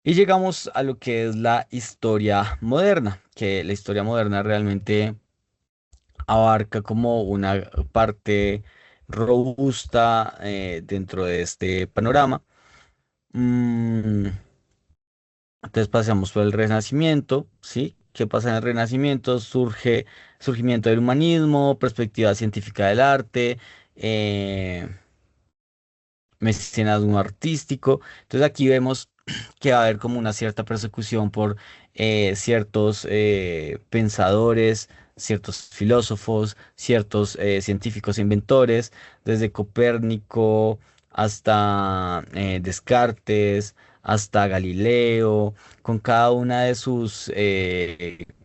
Y llegamos a lo que es la historia moderna, que la historia moderna realmente abarca como una parte robusta dentro de este panorama. Mm, entonces pasamos por el Renacimiento, ¿sí? ¿Qué pasa en el Renacimiento? Surgimiento del humanismo, perspectiva científica del arte, eh, mecenazgo artístico. Entonces aquí vemos que va a haber como una cierta persecución por ciertos pensadores, ciertos filósofos, ciertos científicos e inventores, desde Copérnico hasta Descartes, hasta Galileo, con cada una de sus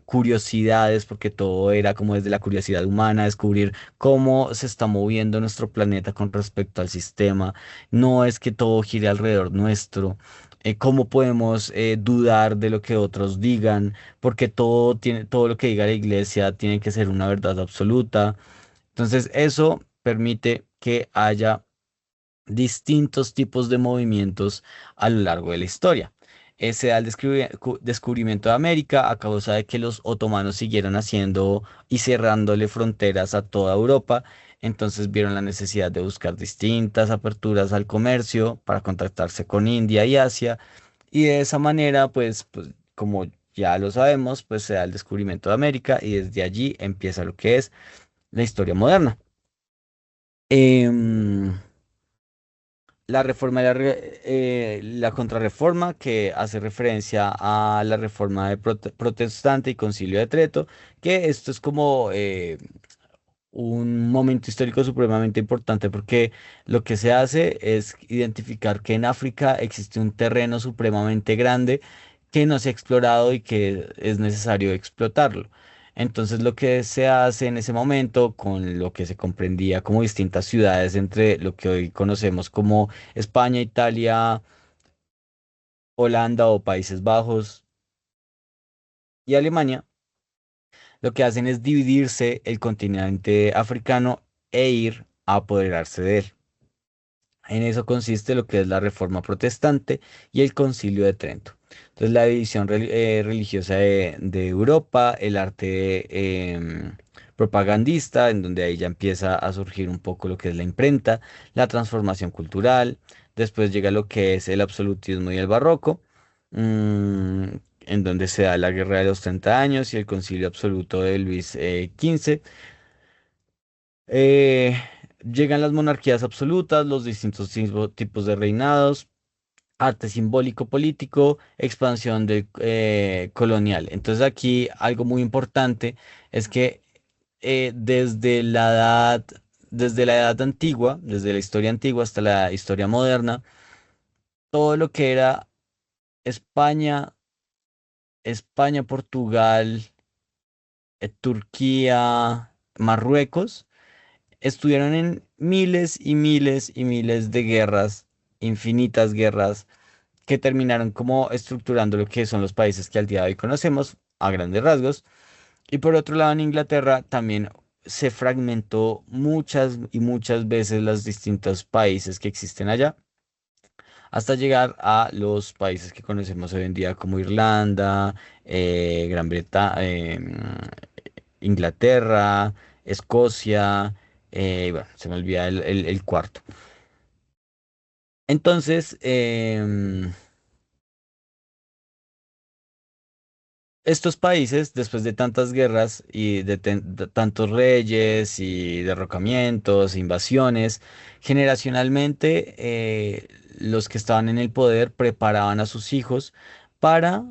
curiosidades, porque todo era como desde la curiosidad humana, descubrir cómo se está moviendo nuestro planeta con respecto al sistema. No es que todo gire alrededor nuestro. ¿Cómo podemos dudar de lo que otros digan? Porque todo lo que diga la iglesia tiene que ser una verdad absoluta. Entonces, eso permite que haya distintos tipos de movimientos a lo largo de la historia. Se da el descubrimiento de América a causa de que los otomanos siguieron haciendo y cerrándole fronteras a toda Europa. Entonces vieron la necesidad de buscar distintas aperturas al comercio para contactarse con India y Asia. Y de esa manera, pues como ya lo sabemos, pues se da el descubrimiento de América y desde allí empieza lo que es la historia moderna. Em, la reforma y la contrarreforma, que hace referencia a la reforma de protestante y concilio de Trento, que esto es como un momento histórico supremamente importante porque lo que se hace es identificar que en África existe un terreno supremamente grande que no se ha explorado y que es necesario explotarlo. Entonces lo que se hace en ese momento, con lo que se comprendía como distintas ciudades entre lo que hoy conocemos como España, Italia, Holanda o Países Bajos y Alemania, lo que hacen es dividirse el continente africano e ir a apoderarse de él. En eso consiste lo que es la Reforma Protestante y el Concilio de Trento. Entonces, la división religiosa de Europa, el arte propagandista, en donde ahí ya empieza a surgir un poco lo que es la imprenta, la transformación cultural, después llega lo que es el absolutismo y el barroco, mm, en donde se da la Guerra de los 30 años y el Concilio Absoluto de Luis XV. Eh, Llegan las monarquías absolutas, los distintos tipos de reinados, arte simbólico político, expansión del colonial. Entonces aquí algo muy importante es que desde la edad antigua, desde la historia antigua hasta la historia moderna, todo lo que era España, Portugal, Turquía, Marruecos, estuvieron en miles y miles y miles de guerras, infinitas guerras, que terminaron como estructurando lo que son los países que al día de hoy conocemos a grandes rasgos. Y por otro lado, en Inglaterra también se fragmentó muchas y muchas veces los distintos países que existen allá, hasta llegar a los países que conocemos hoy en día como Irlanda, Gran Bretaña, Inglaterra, Escocia, bueno, se me olvida el cuarto. Entonces, estos países, después de tantas guerras y de tantos reyes y derrocamientos, invasiones, generacionalmente los que estaban en el poder preparaban a sus hijos para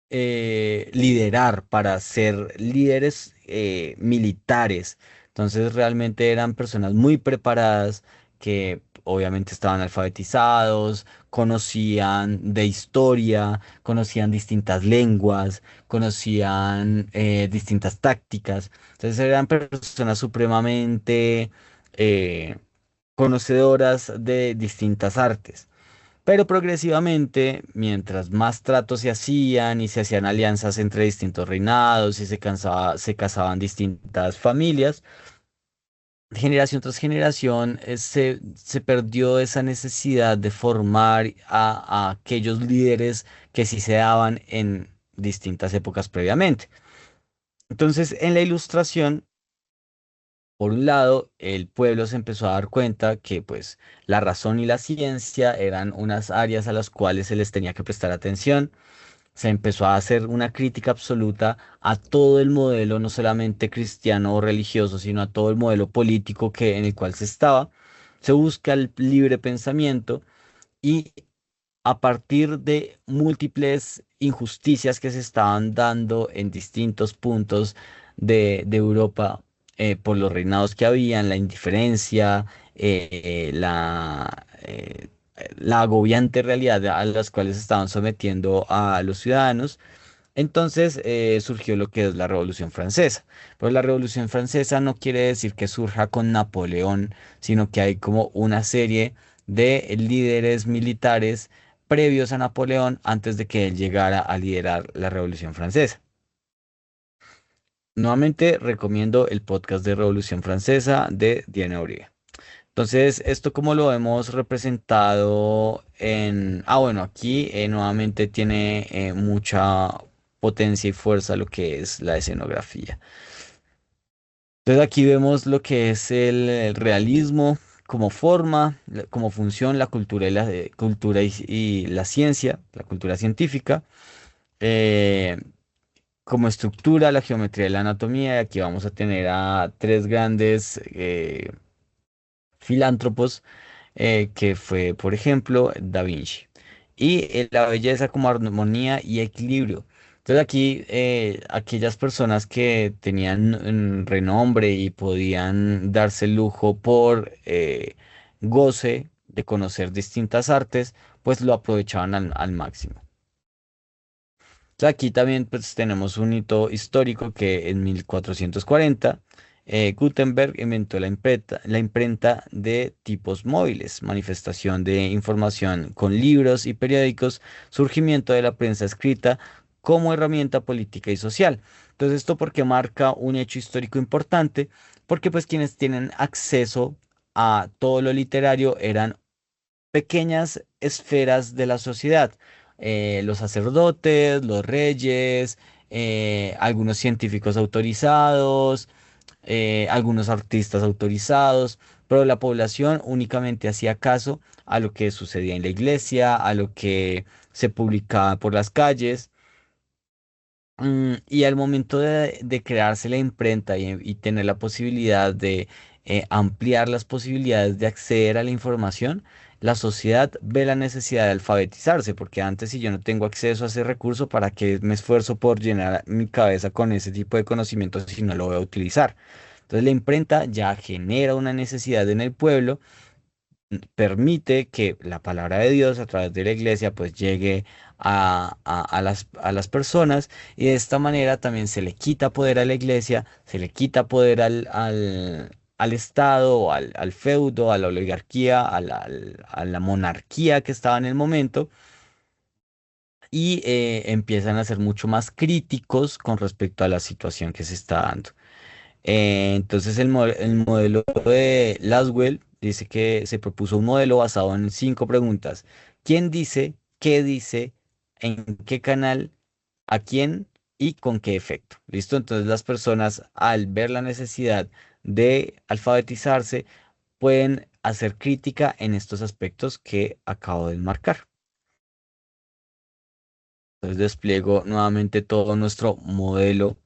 liderar, para ser líderes militares. Entonces realmente eran personas muy preparadas que obviamente estaban alfabetizados, conocían de historia, conocían distintas lenguas, conocían distintas tácticas. Entonces eran personas supremamente eh, conocedoras de distintas artes. Pero progresivamente, mientras más tratos se hacían y se hacían alianzas entre distintos reinados y se casaban distintas familias, generación tras generación se perdió esa necesidad de formar a aquellos líderes que sí se daban en distintas épocas previamente. Entonces, en la ilustración, por un lado, el pueblo se empezó a dar cuenta que pues la razón y la ciencia eran unas áreas a las cuales se les tenía que prestar atención. Se empezó a hacer una crítica absoluta a todo el modelo, no solamente cristiano o religioso, sino a todo el modelo político en el cual se estaba. Se busca el libre pensamiento y a partir de múltiples injusticias que se estaban dando en distintos puntos de Europa, por los reinados que habían, la indiferencia, la agobiante realidad a las cuales estaban sometiendo a los ciudadanos. Entonces surgió lo que es la Revolución Francesa. Pero la Revolución Francesa no quiere decir que surja con Napoleón, sino que hay como una serie de líderes militares previos a Napoleón antes de que él llegara a liderar la Revolución Francesa. Nuevamente recomiendo el podcast de Revolución Francesa de Diana Uribe. Entonces, esto como lo hemos representado en... Ah, bueno, aquí nuevamente tiene mucha potencia y fuerza lo que es la escenografía. Entonces aquí vemos lo que es el realismo como forma, como función, la cultura y la ciencia, la cultura científica, eh, como estructura, la geometría y la anatomía. Y aquí vamos a tener a tres grandes filántropos, que fue, por ejemplo, Da Vinci. Y la belleza como armonía y equilibrio. Entonces aquí aquellas personas que tenían renombre y podían darse el lujo por goce de conocer distintas artes, pues lo aprovechaban al máximo. Entonces, aquí también pues, tenemos un hito histórico que en 1440 Gutenberg inventó la imprenta de tipos móviles, manifestación de información con libros y periódicos, surgimiento de la prensa escrita como herramienta política y social. Entonces, esto porque marca un hecho histórico importante, porque pues quienes tienen acceso a todo lo literario eran pequeñas esferas de la sociedad. Los sacerdotes, los reyes, algunos científicos autorizados, algunos artistas autorizados, pero la población únicamente hacía caso a lo que sucedía en la iglesia, a lo que se publicaba por las calles. Y al momento de crearse la imprenta y tener la posibilidad de ampliar las posibilidades de acceder a la información, la sociedad ve la necesidad de alfabetizarse, porque antes si yo no tengo acceso a ese recurso, ¿para qué me esfuerzo por llenar mi cabeza con ese tipo de conocimientos si no lo voy a utilizar? Entonces la imprenta ya genera una necesidad en el pueblo, permite que la palabra de Dios a través de la iglesia pues llegue a las personas, y de esta manera también se le quita poder a la iglesia, se le quita poder al Estado, al feudo, a la oligarquía, a la monarquía que estaba en el momento, y empiezan a ser mucho más críticos con respecto a la situación que se está dando. Entonces el modelo de Laswell dice que se propuso un modelo basado en cinco preguntas. ¿Quién dice? ¿Qué dice? ¿En qué canal? ¿A quién? ¿Y con qué efecto? ¿Listo? Entonces las personas al ver la necesidad de alfabetizarse pueden hacer crítica en estos aspectos que acabo de enmarcar. Entonces despliego nuevamente todo nuestro modelo.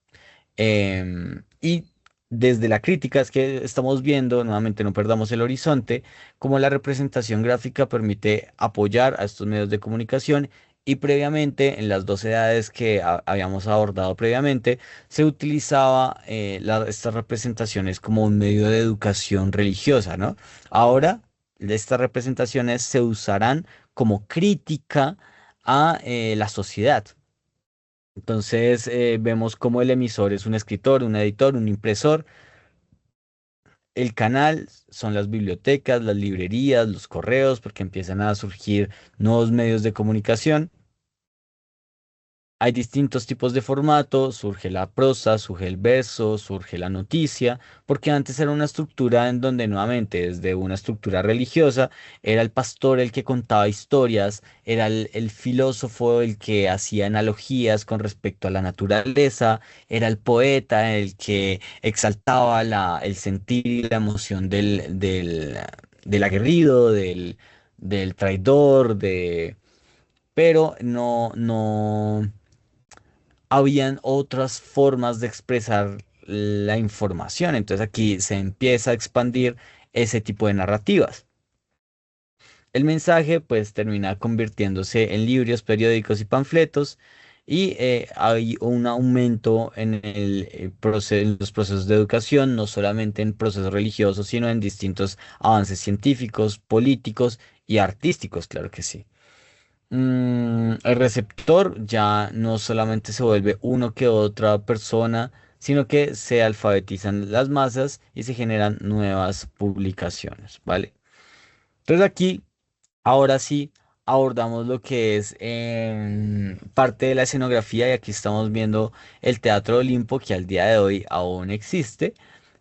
Y desde la crítica es que estamos viendo, nuevamente no perdamos el horizonte, cómo la representación gráfica permite apoyar a estos medios de comunicación, y previamente, en las dos edades que habíamos abordado previamente, se utilizaba estas representaciones como un medio de educación religiosa, ¿no? Ahora, estas representaciones se usarán como crítica a la sociedad. Entonces vemos cómo el emisor es un escritor, un editor, un impresor. El canal son las bibliotecas, las librerías, los correos, porque empiezan a surgir nuevos medios de comunicación. Hay distintos tipos de formato, surge la prosa, surge el verso, surge la noticia, porque antes era una estructura en donde nuevamente, desde una estructura religiosa, era el pastor el que contaba historias, era el filósofo el que hacía analogías con respecto a la naturaleza, era el poeta el que exaltaba el sentir y la emoción del aguerrido, del traidor, pero no habían otras formas de expresar la información. Entonces aquí se empieza a expandir ese tipo de narrativas. El mensaje pues termina convirtiéndose en libros, periódicos y panfletos y hay un aumento en en los procesos de educación, no solamente en procesos religiosos, sino en distintos avances científicos, políticos y artísticos, claro que sí. El receptor ya no solamente se vuelve uno que otra persona, sino que se alfabetizan las masas y se generan nuevas publicaciones, ¿vale? Entonces aquí, ahora sí, abordamos lo que es parte de la escenografía y aquí estamos viendo el Teatro Olimpo que al día de hoy aún existe.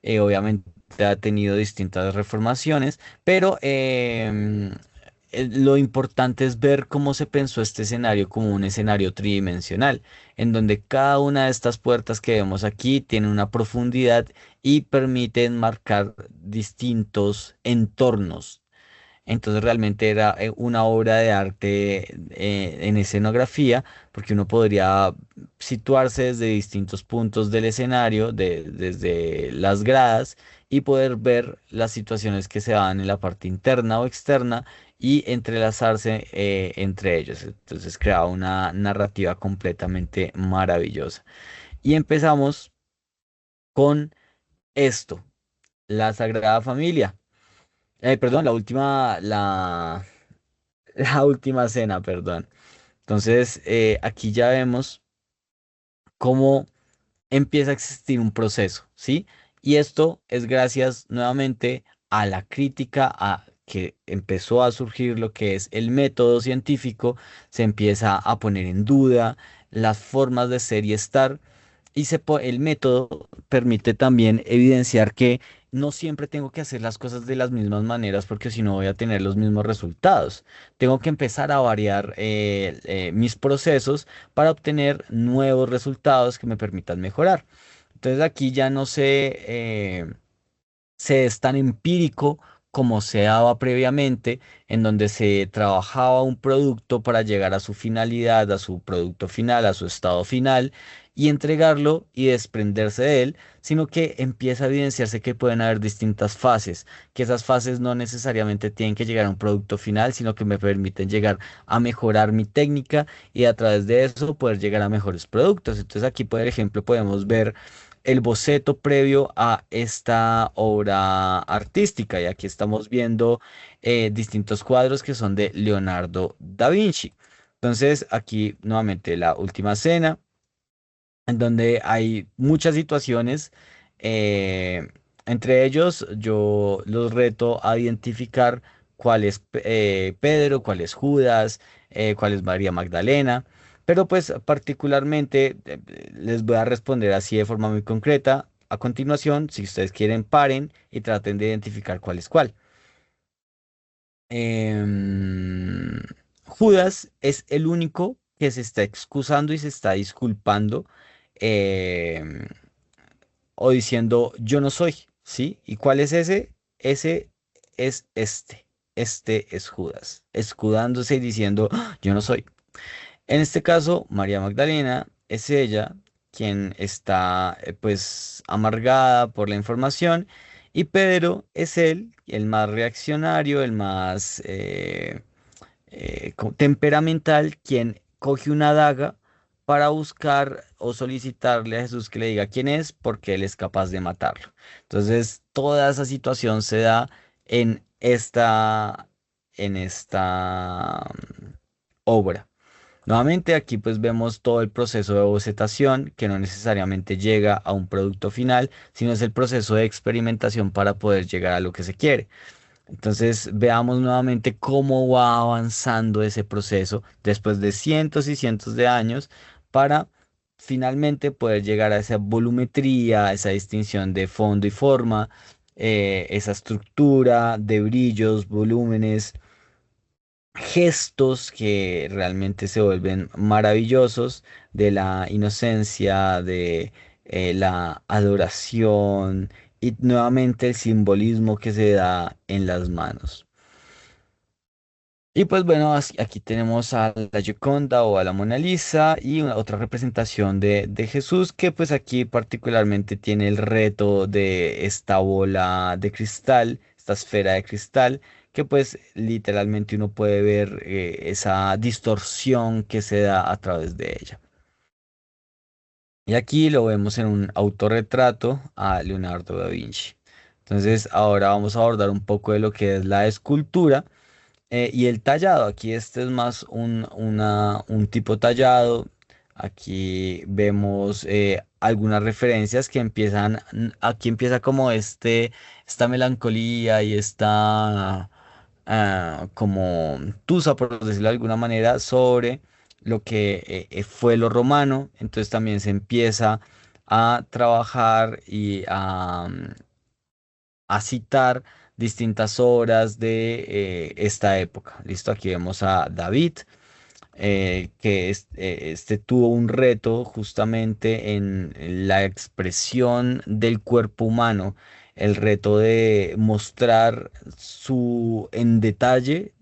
Obviamente ha tenido distintas reformaciones, pero lo importante es ver cómo se pensó este escenario como un escenario tridimensional, en donde cada una de estas puertas que vemos aquí tiene una profundidad y permiten marcar distintos entornos. Entonces realmente era una obra de arte en escenografía, porque uno podría situarse desde distintos puntos del escenario, desde las gradas, y poder ver las situaciones que se dan en la parte interna o externa y entrelazarse entre ellos. Entonces crea una narrativa completamente maravillosa. Y empezamos con esto, la Sagrada Familia. Perdón, la última cena, perdón. Entonces, aquí ya vemos cómo empieza a existir un proceso, ¿sí? Y esto es gracias nuevamente a la crítica, a que empezó a surgir lo que es el método científico, se empieza a poner en duda las formas de ser y estar, y el método permite también evidenciar que no siempre tengo que hacer las cosas de las mismas maneras porque si no voy a tener los mismos resultados. Tengo que empezar a variar mis procesos para obtener nuevos resultados que me permitan mejorar. Entonces aquí ya no se es tan empírico como se daba previamente, en donde se trabajaba un producto para llegar a su finalidad, a su producto final, a su estado final, y entregarlo y desprenderse de él, sino que empieza a evidenciarse que pueden haber distintas fases, que esas fases no necesariamente tienen que llegar a un producto final, sino que me permiten llegar a mejorar mi técnica y a través de eso poder llegar a mejores productos. Entonces aquí, por ejemplo, podemos ver el boceto previo a esta obra artística. Y aquí estamos viendo distintos cuadros que son de Leonardo da Vinci. Entonces, aquí nuevamente la última cena, en donde hay muchas situaciones. eh, Entre ellos, yo los reto a identificar cuál es Pedro, cuál es Judas, cuál es María Magdalena. Pero pues particularmente les voy a responder así de forma muy concreta. A continuación, si ustedes quieren, paren y traten de identificar cuál es cuál. Em, Judas es el único que se está excusando y se está disculpando em, o diciendo yo no soy, ¿sí? ¿Y cuál es ese? Ese es este. Este es Judas, escudándose y diciendo yo no soy. En este caso, María Magdalena es ella quien está pues amargada por la información y Pedro es él, el más reaccionario, el más temperamental, quien coge una daga para buscar o solicitarle a Jesús que le diga quién es, porque él es capaz de matarlo. Entonces, toda esa situación se da en esta obra. Nuevamente aquí pues vemos todo el proceso de bocetación que no necesariamente llega a un producto final, sino es el proceso de experimentación para poder llegar a lo que se quiere. Entonces veamos nuevamente cómo va avanzando ese proceso después de cientos y cientos de años para finalmente poder llegar a esa volumetría, esa distinción de fondo y forma, esa estructura de brillos, volúmenes, gestos que realmente se vuelven maravillosos, de la inocencia, de la adoración y nuevamente el simbolismo que se da en las manos. Y pues bueno, aquí tenemos a la Gioconda o a la Mona Lisa y otra representación de Jesús que pues aquí particularmente tiene el reto de esta bola de cristal, esta esfera de cristal, que pues literalmente uno puede ver esa distorsión que se da a través de ella. Y aquí lo vemos en un autorretrato a Leonardo da Vinci. Entonces ahora vamos a abordar un poco de lo que es la escultura. Y el tallado, aquí este es más un tipo tallado. Aquí vemos algunas referencias que empiezan, aquí empieza como esta melancolía y esta como tusa, por decirlo de alguna manera, sobre lo que fue lo romano. Entonces también se empieza a trabajar y a citar distintas obras de esta época. Listo, aquí vemos a David, este tuvo un reto justamente en la expresión del cuerpo humano, el reto de mostrar en detalle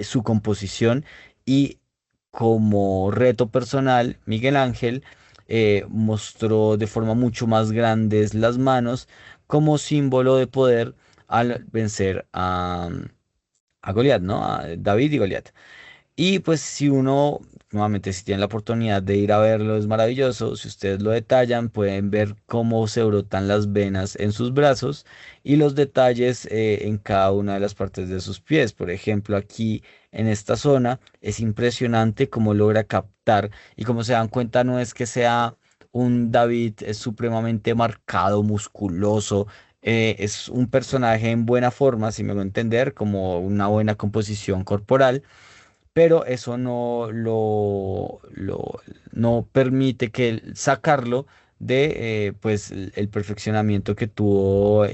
su composición y como reto personal, Miguel Ángel mostró de forma mucho más grandes las manos como símbolo de poder al vencer a Goliat, ¿no? A David y Goliat. Y pues si uno, nuevamente, si tienen la oportunidad de ir a verlo, es maravilloso. Si ustedes lo detallan, pueden ver cómo se brotan las venas en sus brazos y los detalles en cada una de las partes de sus pies. Por ejemplo, aquí en esta zona es impresionante cómo logra captar y como se dan cuenta, no es que sea un David supremamente marcado, musculoso. Es un personaje en buena forma, si me lo entender, como una buena composición corporal, pero eso no permite sacarlo de pues el perfeccionamiento que tuvo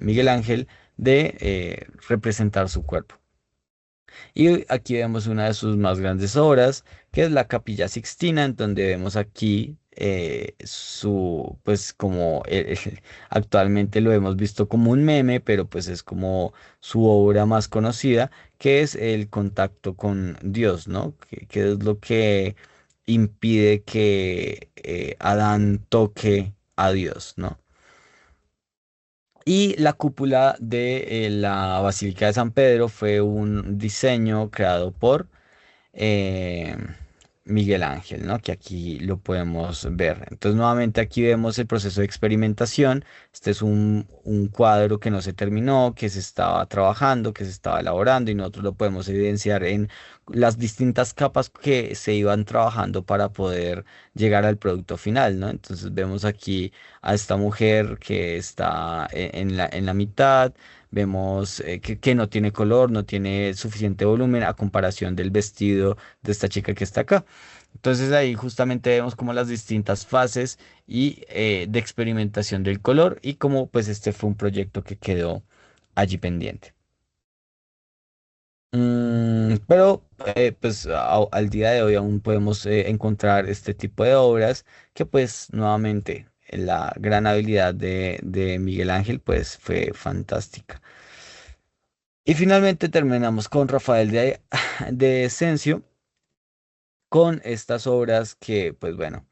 Miguel Ángel de representar su cuerpo. Y aquí vemos una de sus más grandes obras, que es la Capilla Sixtina, en donde vemos aquí pues como actualmente lo hemos visto como un meme, pero pues es como su obra más conocida, que es el contacto con Dios, ¿no? Que es lo que impide que Adán toque a Dios, ¿no? Y la cúpula de la Basílica de San Pedro fue un diseño creado por eh, Miguel Ángel, ¿no? Que aquí lo podemos ver. Entonces, nuevamente aquí vemos el proceso de experimentación. Este es un cuadro que no se terminó, que se estaba trabajando, que se estaba elaborando y nosotros lo podemos evidenciar en las distintas capas que se iban trabajando para poder llegar al producto final, ¿no? Entonces vemos aquí a esta mujer que está en la mitad. Vemos que no tiene color, no tiene suficiente volumen a comparación del vestido de esta chica que está acá. Entonces ahí justamente vemos como las distintas fases y de experimentación del color y cómo pues este fue un proyecto que quedó allí pendiente. Pero pues al día de hoy aún podemos encontrar este tipo de obras que pues nuevamente la gran habilidad de Miguel Ángel pues fue fantástica. Y finalmente terminamos con Rafael de Asensio con estas obras que, pues bueno,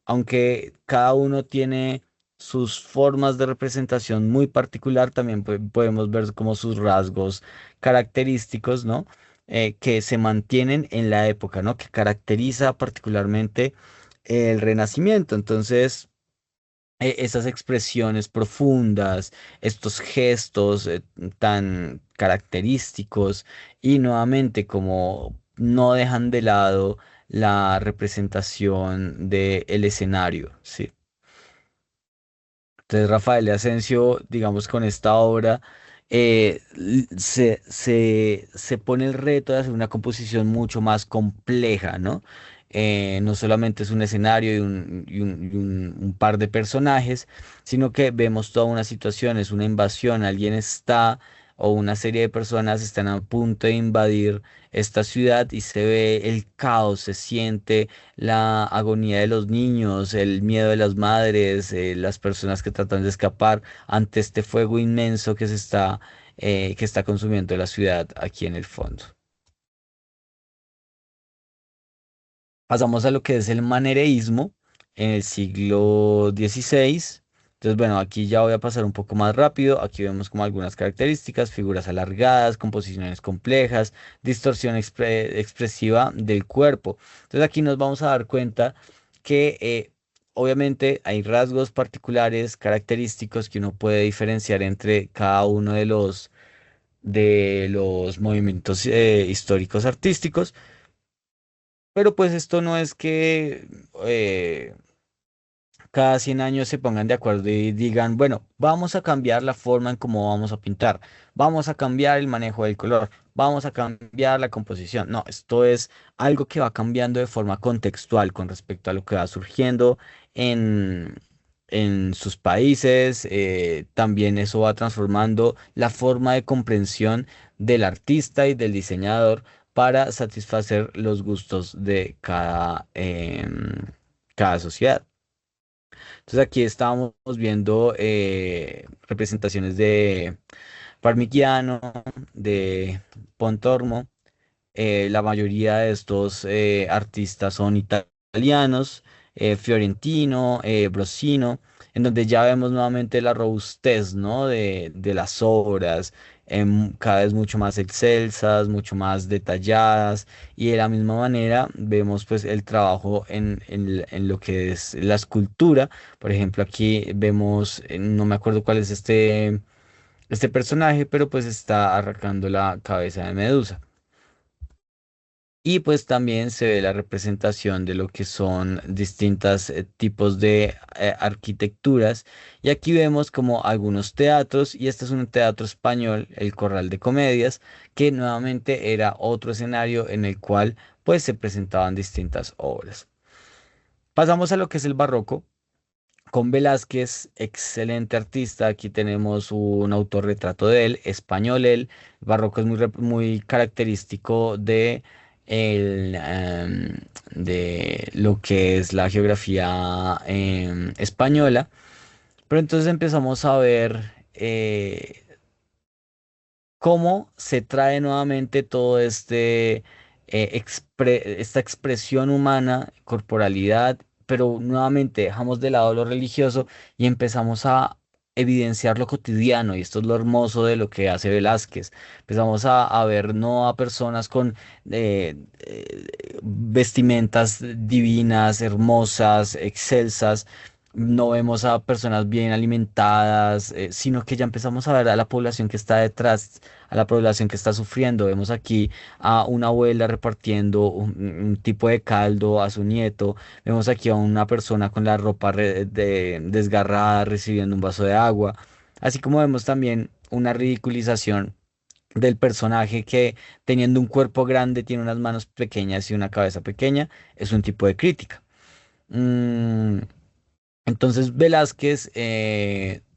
aunque cada uno tiene sus formas de representación muy particular, también podemos ver como sus rasgos característicos, ¿no? Que se mantienen en la época, ¿no? Que caracteriza particularmente el Renacimiento. Entonces, esas expresiones profundas, estos gestos tan característicos y nuevamente como no dejan de lado la representación del escenario, ¿sí? Entonces Rafael de Asensio, digamos, con esta obra, se pone el reto de hacer una composición mucho más compleja, ¿no? no solamente es un escenario un par de personajes, sino que vemos toda una situación, es una invasión, alguien está o una serie de personas están a punto de invadir esta ciudad y se ve el caos, se siente la agonía de los niños, el miedo de las madres, las personas que tratan de escapar ante este fuego inmenso que está consumiendo la ciudad aquí en el fondo. Pasamos a lo que es el manereísmo en el siglo XVI. Entonces, bueno, aquí ya voy a pasar un poco más rápido. Aquí vemos como algunas características, figuras alargadas, composiciones complejas, distorsión expresiva del cuerpo. Entonces, aquí nos vamos a dar cuenta que obviamente hay rasgos particulares, característicos que uno puede diferenciar entre cada uno de los movimientos históricos artísticos. Pero pues esto no es que cada 100 años se pongan de acuerdo y digan, bueno, vamos a cambiar la forma en cómo vamos a pintar, vamos a cambiar el manejo del color, vamos a cambiar la composición. No, esto es algo que va cambiando de forma contextual con respecto a lo que va surgiendo en, en sus países. También eso va transformando la forma de comprensión del artista y del diseñador para satisfacer los gustos de cada sociedad. Entonces aquí estábamos viendo representaciones de Parmigiano, de Pontormo. La mayoría de estos artistas son italianos, Fiorentino, Brosino, en donde ya vemos nuevamente la robustez, ¿no? de las obras, cada vez mucho más excelsas, mucho más detalladas, y de la misma manera vemos pues el trabajo en lo que es la escultura. Por ejemplo, aquí vemos, no me acuerdo cuál es este personaje, pero pues está arrancando la cabeza de Medusa. Y pues también se ve la representación de lo que son distintos tipos de arquitecturas. Y aquí vemos como algunos teatros, y este es un teatro español, el Corral de Comedias, que nuevamente era otro escenario en el cual pues se presentaban distintas obras. Pasamos a lo que es el barroco. Con Velázquez, excelente artista. Aquí tenemos un autorretrato de él, español él. Barroco es muy característico de lo que es la geografía española. Pero entonces empezamos a ver cómo se trae nuevamente todo esta expresión humana, corporalidad, pero nuevamente dejamos de lado lo religioso y empezamos a evidenciar lo cotidiano, y esto es lo hermoso de lo que hace Velázquez. Empezamos a ver no a personas con vestimentas divinas, hermosas, excelsas, no vemos a personas bien alimentadas, sino que ya empezamos a ver a la población que está detrás, a la población que está sufriendo. Vemos aquí a una abuela repartiendo un tipo de caldo a su nieto. Vemos aquí a una persona con la ropa desgarrada recibiendo un vaso de agua. Así como vemos también una ridiculización del personaje que, teniendo un cuerpo grande, tiene unas manos pequeñas y una cabeza pequeña. Es un tipo de crítica. Mm, entonces Velázquez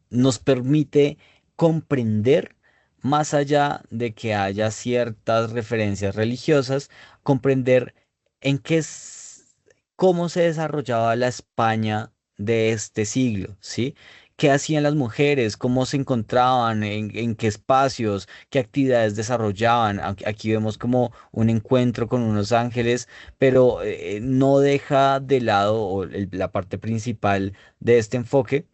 nos permite comprender, más allá de que haya ciertas referencias religiosas, comprender en cómo se desarrollaba la España de este siglo, ¿sí? ¿Qué hacían las mujeres? ¿Cómo se encontraban? En qué espacios? ¿Qué actividades desarrollaban? Aquí vemos como un encuentro con unos ángeles, pero no deja de lado, o la parte principal de este enfoque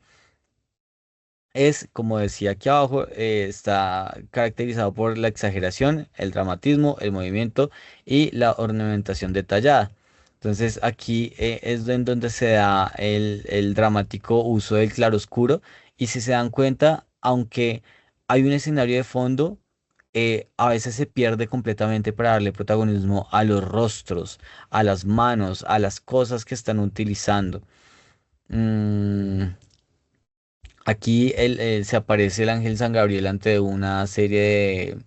es, como decía aquí abajo, está caracterizado por la exageración, el dramatismo, el movimiento y la ornamentación detallada. Entonces aquí es en donde se da el dramático uso del claroscuro, y si se dan cuenta, aunque hay un escenario de fondo, a veces se pierde completamente para darle protagonismo a los rostros, a las manos, a las cosas que están utilizando. Mm, Aquí se aparece el ángel San Gabriel ante una serie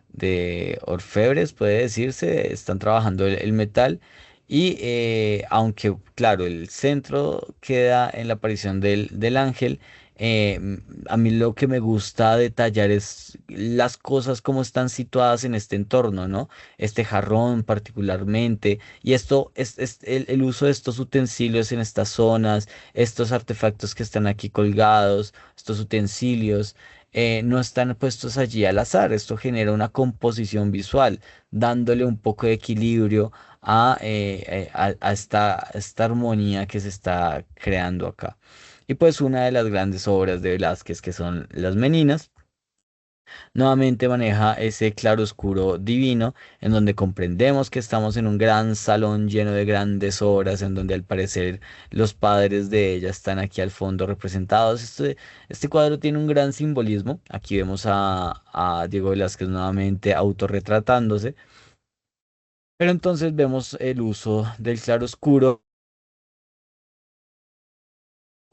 de orfebres, puede decirse, están trabajando el metal, Y aunque, claro, el centro queda en la aparición del ángel, a mí lo que me gusta detallar es las cosas como están situadas en este entorno, ¿no? Este jarrón particularmente, y esto es el uso de estos utensilios en estas zonas, estos artefactos que están aquí colgados, estos utensilios. No están puestos allí al azar, esto genera una composición visual, dándole un poco de equilibrio a esta armonía que se está creando acá. Y pues una de las grandes obras de Velázquez, que son Las Meninas, nuevamente maneja ese claroscuro divino, en donde comprendemos que estamos en un gran salón lleno de grandes obras, en donde al parecer los padres de ella están aquí al fondo representados. Este cuadro tiene un gran simbolismo. Aquí vemos a Diego Velázquez nuevamente autorretratándose. Pero entonces vemos el uso del claroscuro,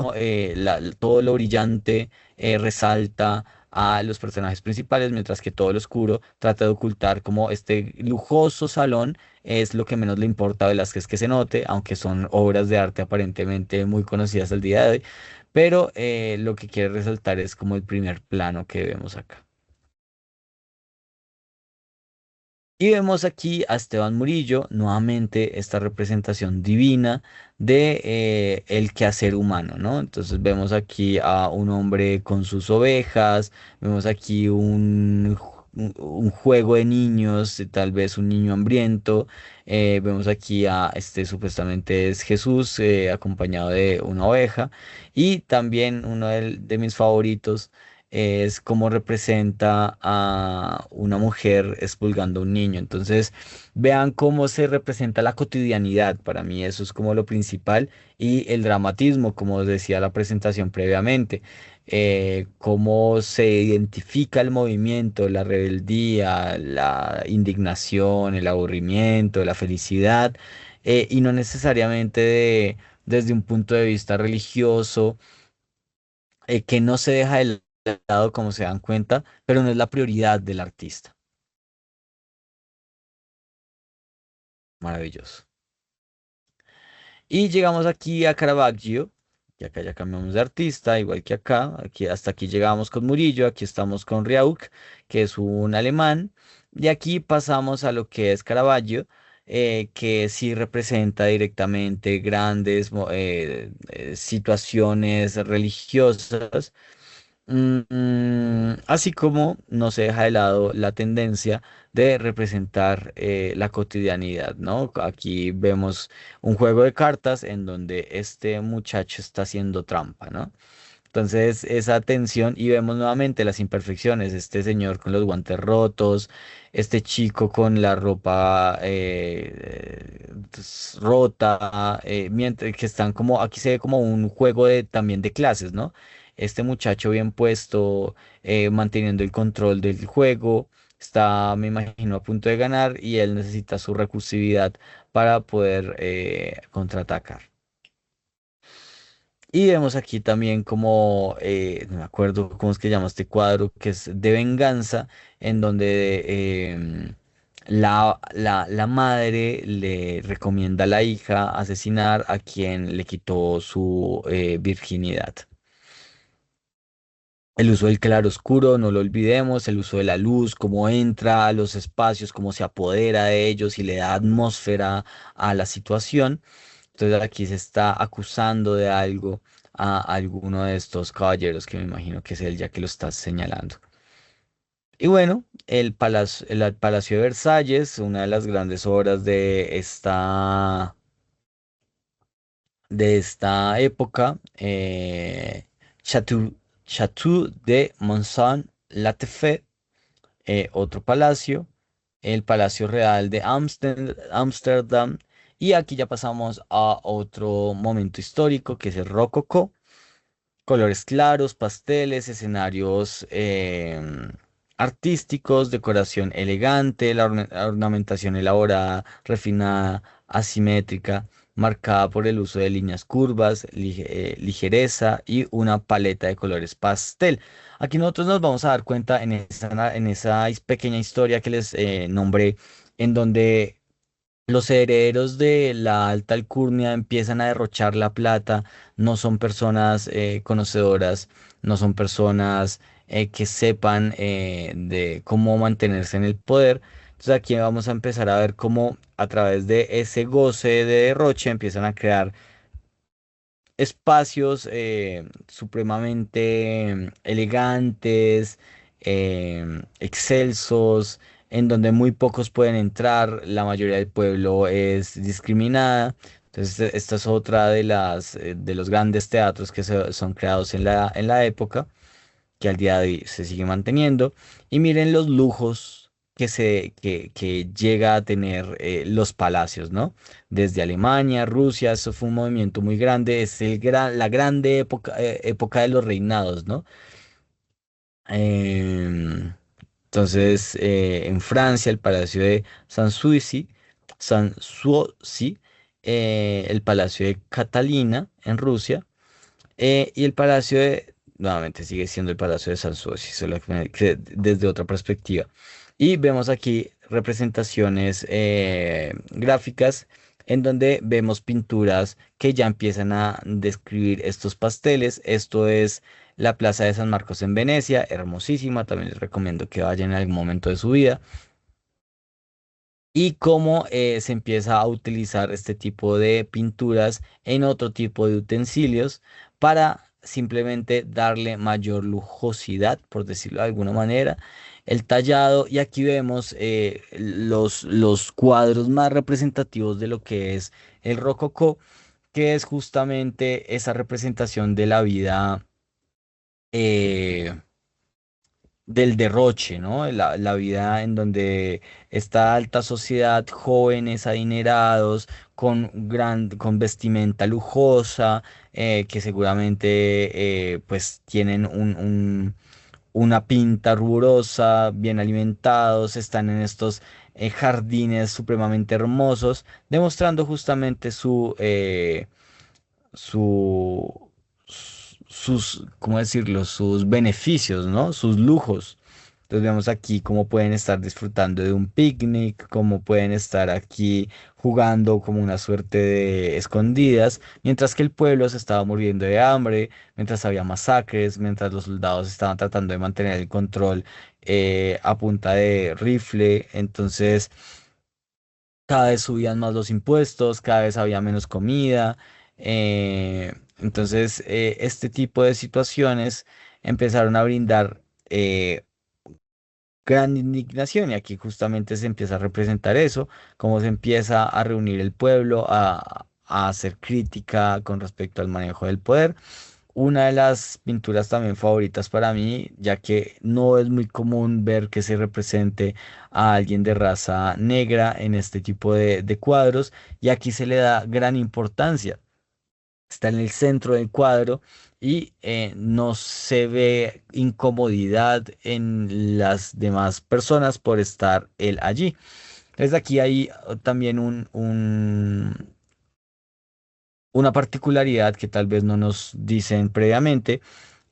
¿no? Todo lo brillante resalta a los personajes principales, mientras que todo lo oscuro trata de ocultar como este lujoso salón es lo que menos le importa a Velázquez que se note, aunque son obras de arte aparentemente muy conocidas al día de hoy, pero lo que quiere resaltar es como el primer plano que vemos acá. Y vemos aquí a Esteban Murillo, nuevamente esta representación divina de el quehacer humano, ¿no? Entonces vemos aquí a un hombre con sus ovejas, vemos aquí un juego de niños, tal vez un niño hambriento, vemos aquí a este supuestamente es Jesús acompañado de una oveja y también uno de mis favoritos es cómo representa a una mujer expulgando a un niño. Entonces, vean cómo se representa la cotidianidad. Para mí eso es como lo principal y el dramatismo, como decía la presentación previamente. Cómo se identifica el movimiento, la rebeldía, la indignación, el aburrimiento, la felicidad, y no necesariamente desde un punto de vista religioso que no se deja de lado como se dan cuenta, pero no es la prioridad del artista. Maravilloso. Y llegamos aquí a Caravaggio, y acá ya cambiamos de artista, igual que acá, aquí hasta aquí llegamos con Murillo, aquí estamos con Riauc, que es un alemán, y aquí pasamos a lo que es Caravaggio, que sí representa directamente grandes situaciones religiosas. Así como no se deja de lado la tendencia de representar la cotidianidad, ¿no? Aquí vemos un juego de cartas en donde este muchacho está haciendo trampa, ¿no? Entonces, esa tensión y vemos nuevamente las imperfecciones, este señor con los guantes rotos, este chico con la ropa rota, mientras que están como, aquí se ve como un juego de, también de clases, ¿no? Este muchacho bien puesto, manteniendo el control del juego, está, me imagino, a punto de ganar y él necesita su recursividad para poder contraatacar. Y vemos aquí también como, no me acuerdo cómo es que llama este cuadro, que es de venganza, en donde la madre le recomienda a la hija asesinar a quien le quitó su virginidad. El uso del claroscuro, no lo olvidemos, el uso de la luz, cómo entra a los espacios, cómo se apodera de ellos y le da atmósfera a la situación. Entonces aquí se está acusando de algo a alguno de estos caballeros, que me imagino que es él ya que lo está señalando. Y bueno, el Palacio de Versalles, una de las grandes obras de esta época, Chateau, Chateau de Monzón-Latefeu, otro palacio, el Palacio Real de Ámsterdam, y aquí ya pasamos a otro momento histórico que es el Rococó. Colores claros, pasteles, escenarios artísticos, decoración elegante, la ornamentación elaborada, refinada, asimétrica, marcada por el uso de líneas curvas, ligereza y una paleta de colores pastel. Aquí nosotros nos vamos a dar cuenta en esa pequeña historia que les nombré, en donde Los herederos de la alta alcurnia empiezan a derrochar la plata, no son personas conocedoras, no son personas que sepan de cómo mantenerse en el poder. Entonces aquí vamos a empezar a ver cómo a través de ese goce de derroche empiezan a crear espacios supremamente elegantes, excelsos, en donde muy pocos pueden entrar, la mayoría del pueblo es discriminada. Entonces, esta es otra de de los grandes teatros que son creados en en la época que al día de hoy se sigue manteniendo. Y miren los lujos que llega a tener los palacios, ¿no? Desde Alemania, Rusia, eso fue un movimiento muy grande, es la grande época de los reinados, ¿no? Em, entonces, en Francia, el Palacio de Sanssouci, el Palacio de Catalina en Rusia, y el Palacio de, nuevamente sigue siendo el Palacio de Sanssouci, solo que desde otra perspectiva. Y vemos aquí representaciones gráficas en donde vemos pinturas que ya empiezan a describir estos pasteles. Esto es la Plaza de San Marcos en Venecia, hermosísima, también les recomiendo que vayan en algún momento de su vida y cómo se empieza a utilizar este tipo de pinturas en otro tipo de utensilios para simplemente darle mayor lujosidad, por decirlo de alguna manera, el tallado. Y aquí vemos los cuadros más representativos de lo que es el rococó, que es justamente esa representación de la vida. eh, del derroche, ¿no? La vida en donde esta alta sociedad, jóvenes adinerados, con vestimenta lujosa, que seguramente pues tienen una pinta rigurosa, bien alimentados, están en estos jardines supremamente hermosos, demostrando justamente su, sus, ¿cómo decirlo? Sus beneficios, ¿no? Sus lujos. Entonces vemos aquí cómo pueden estar disfrutando de un picnic, cómo pueden estar aquí jugando como una suerte de escondidas, mientras que el pueblo se estaba muriendo de hambre, mientras había masacres, mientras los soldados estaban tratando de mantener el control a punta de rifle. Entonces cada vez subían más los impuestos, cada vez había menos comida. Entonces, este tipo de situaciones empezaron a brindar gran indignación y aquí justamente se empieza a representar eso, cómo se empieza a reunir el pueblo, a hacer crítica con respecto al manejo del poder. Una de las pinturas también favoritas para mí, ya que no es muy común ver que se represente a alguien de raza negra en este tipo de cuadros, y aquí se le da gran importancia. Está en el centro del cuadro y no se ve incomodidad en las demás personas por estar él allí. Entonces aquí hay también una particularidad que tal vez no nos dicen previamente,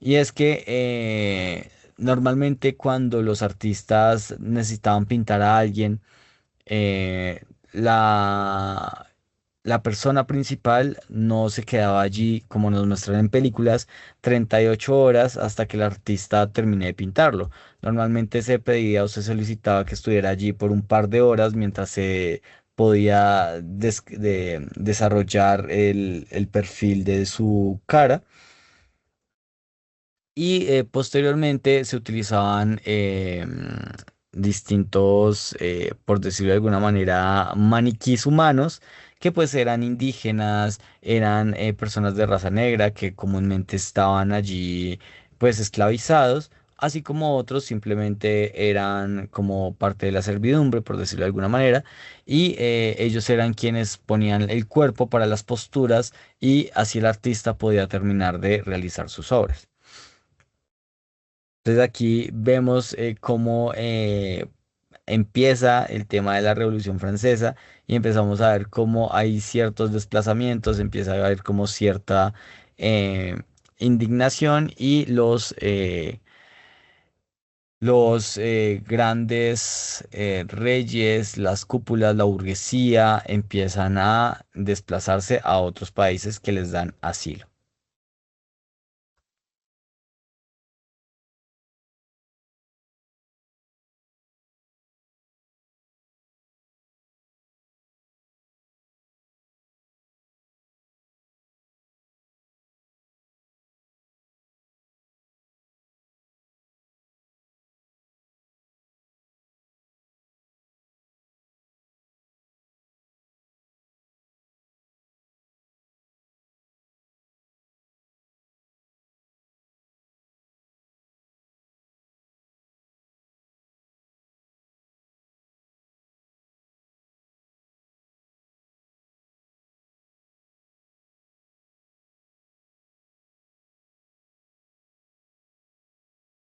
y es que normalmente cuando los artistas necesitaban pintar a alguien, eh, la, la persona principal no se quedaba allí, como nos muestran en películas, 38 horas hasta que el artista termine de pintarlo. Normalmente se pedía o se solicitaba que estuviera allí por un par de horas mientras se podía desarrollar el perfil de su cara. Y posteriormente se utilizaban distintos, por decirlo de alguna manera, maniquís humanos, que pues eran indígenas, eran personas de raza negra que comúnmente estaban allí pues esclavizados, así como otros simplemente eran como parte de la servidumbre, por decirlo de alguna manera, y ellos eran quienes ponían el cuerpo para las posturas y así el artista podía terminar de realizar sus obras. Entonces aquí vemos cómo empieza el tema de la Revolución Francesa y empezamos a ver cómo hay ciertos desplazamientos, empieza a haber como cierta eh, indignación y Los grandes reyes, las cúpulas, la burguesía empiezan a desplazarse a otros países que les dan asilo.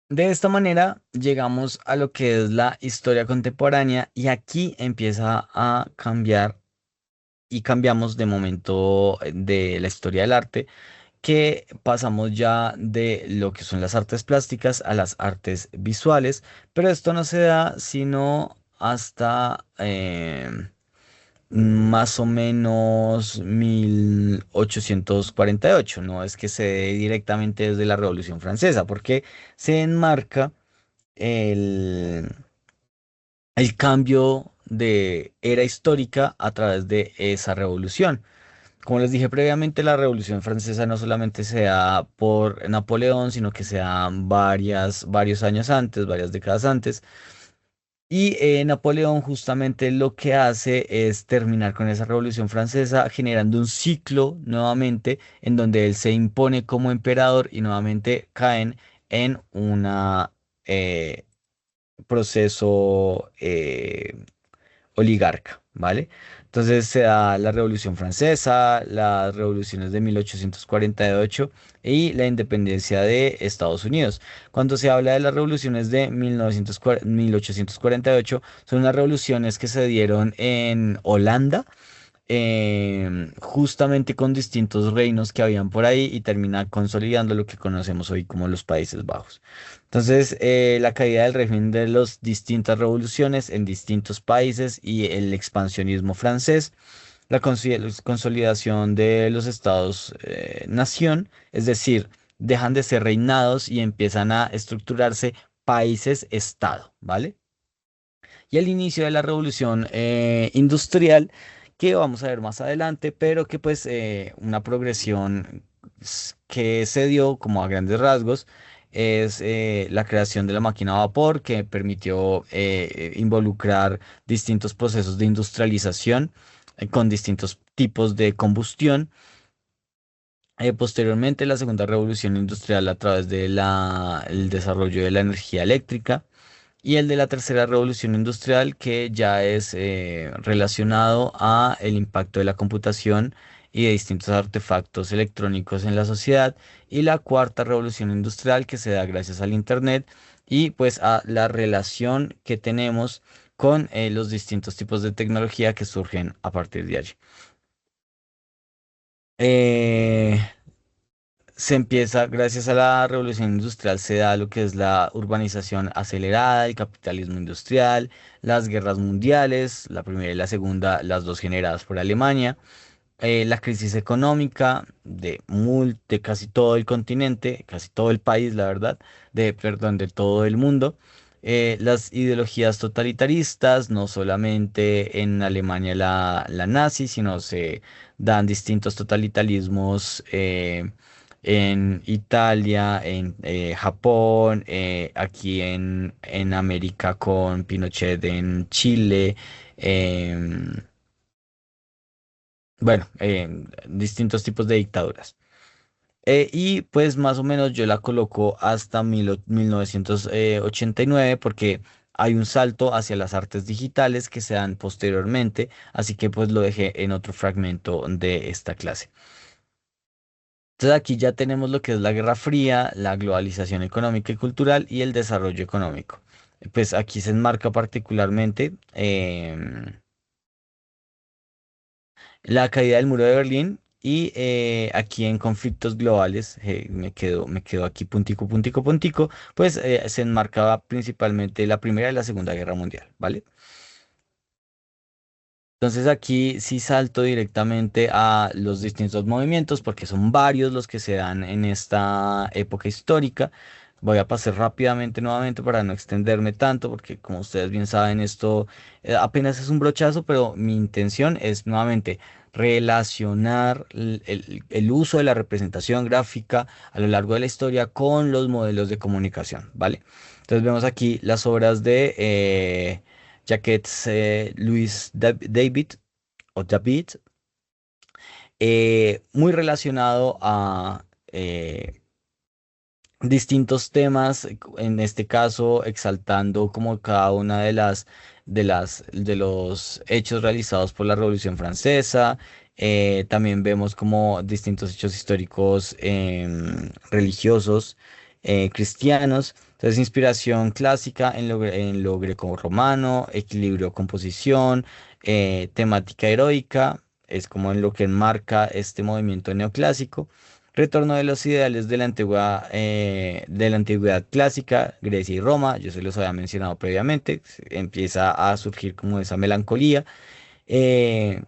De esta manera llegamos a lo que es la historia contemporánea y aquí empieza a cambiar y cambiamos de momento de la historia del arte, que pasamos ya de lo que son las artes plásticas a las artes visuales, pero esto no se da sino hasta más o menos 1848. No es que se dé directamente desde la Revolución Francesa, porque se enmarca el, el cambio de era histórica a través de esa revolución. Como les dije previamente, la Revolución Francesa no solamente se da por Napoleón, sino que se da varios años antes, varias décadas antes. Y Napoleón justamente lo que hace es terminar con esa Revolución Francesa, generando un ciclo nuevamente en donde él se impone como emperador y nuevamente caen en una proceso oligarca, ¿vale? Entonces se da la Revolución Francesa, las revoluciones de 1848 y la independencia de Estados Unidos. Cuando se habla de las revoluciones de 1848, son unas revoluciones que se dieron en Holanda, justamente con distintos reinos que habían por ahí y termina consolidando lo que conocemos hoy como los Países Bajos. Entonces, la caída del régimen de las distintas revoluciones en distintos países y el expansionismo francés, la consolidación de los estados nación, es decir, dejan de ser reinados y empiezan a estructurarse países-estado, ¿vale? Y el inicio de la revolución industrial que vamos a ver más adelante, pero que pues una progresión que se dio como a grandes rasgos es la creación de la máquina a vapor que permitió involucrar distintos procesos de industrialización con distintos tipos de combustión. Posteriormente, la segunda revolución industrial a través de el desarrollo de la energía eléctrica y el de la tercera revolución industrial que ya es relacionado a el impacto de la computación y de distintos artefactos electrónicos en la sociedad y la cuarta revolución industrial que se da gracias al internet y pues a la relación que tenemos con los distintos tipos de tecnología que surgen a partir de allí. Eh, Se empieza, gracias a la revolución industrial, se da lo que es la urbanización acelerada, el capitalismo industrial, las guerras mundiales, la primera y la segunda, las dos generadas por Alemania, la crisis económica de casi todo el continente, casi todo el país, la verdad, perdón, de todo el mundo. Las ideologías totalitaristas, no solamente en Alemania la nazi, sino se dan distintos totalitarismos en Italia, en Japón, aquí en América con Pinochet en Chile. em, bueno, distintos tipos de dictaduras. Y pues más o menos yo la coloco hasta 1989 porque hay un salto hacia las artes digitales que se dan posteriormente, así que pues lo dejé en otro fragmento de esta clase. Entonces aquí ya tenemos lo que es la Guerra Fría, la globalización económica y cultural y el desarrollo económico. Pues aquí se enmarca particularmente la caída del muro de Berlín Y aquí en conflictos globales, me quedo aquí puntico, puntico, puntico, pues se enmarcaba principalmente la Primera y la Segunda Guerra Mundial, ¿vale? Entonces aquí sí salto directamente a los distintos movimientos porque son varios los que se dan en esta época histórica. Voy a pasar rápidamente nuevamente para no extenderme tanto porque como ustedes bien saben esto apenas es un brochazo, pero mi intención es nuevamente relacionar el uso de la representación gráfica a lo largo de la historia con los modelos de comunicación, ¿vale? Entonces vemos aquí las obras de Jacques Louis David o David, muy relacionado a distintos temas, en este caso exaltando como cada una de los hechos realizados por la Revolución Francesa. También vemos como distintos hechos históricos religiosos cristianos. Entonces, inspiración clásica en lo grecorromano, equilibrio, composición, temática heroica, es como en lo que enmarca este movimiento neoclásico. Retorno de los ideales de la antigüedad clásica, Grecia y Roma, yo se los había mencionado previamente, empieza a surgir como esa melancolía, eh,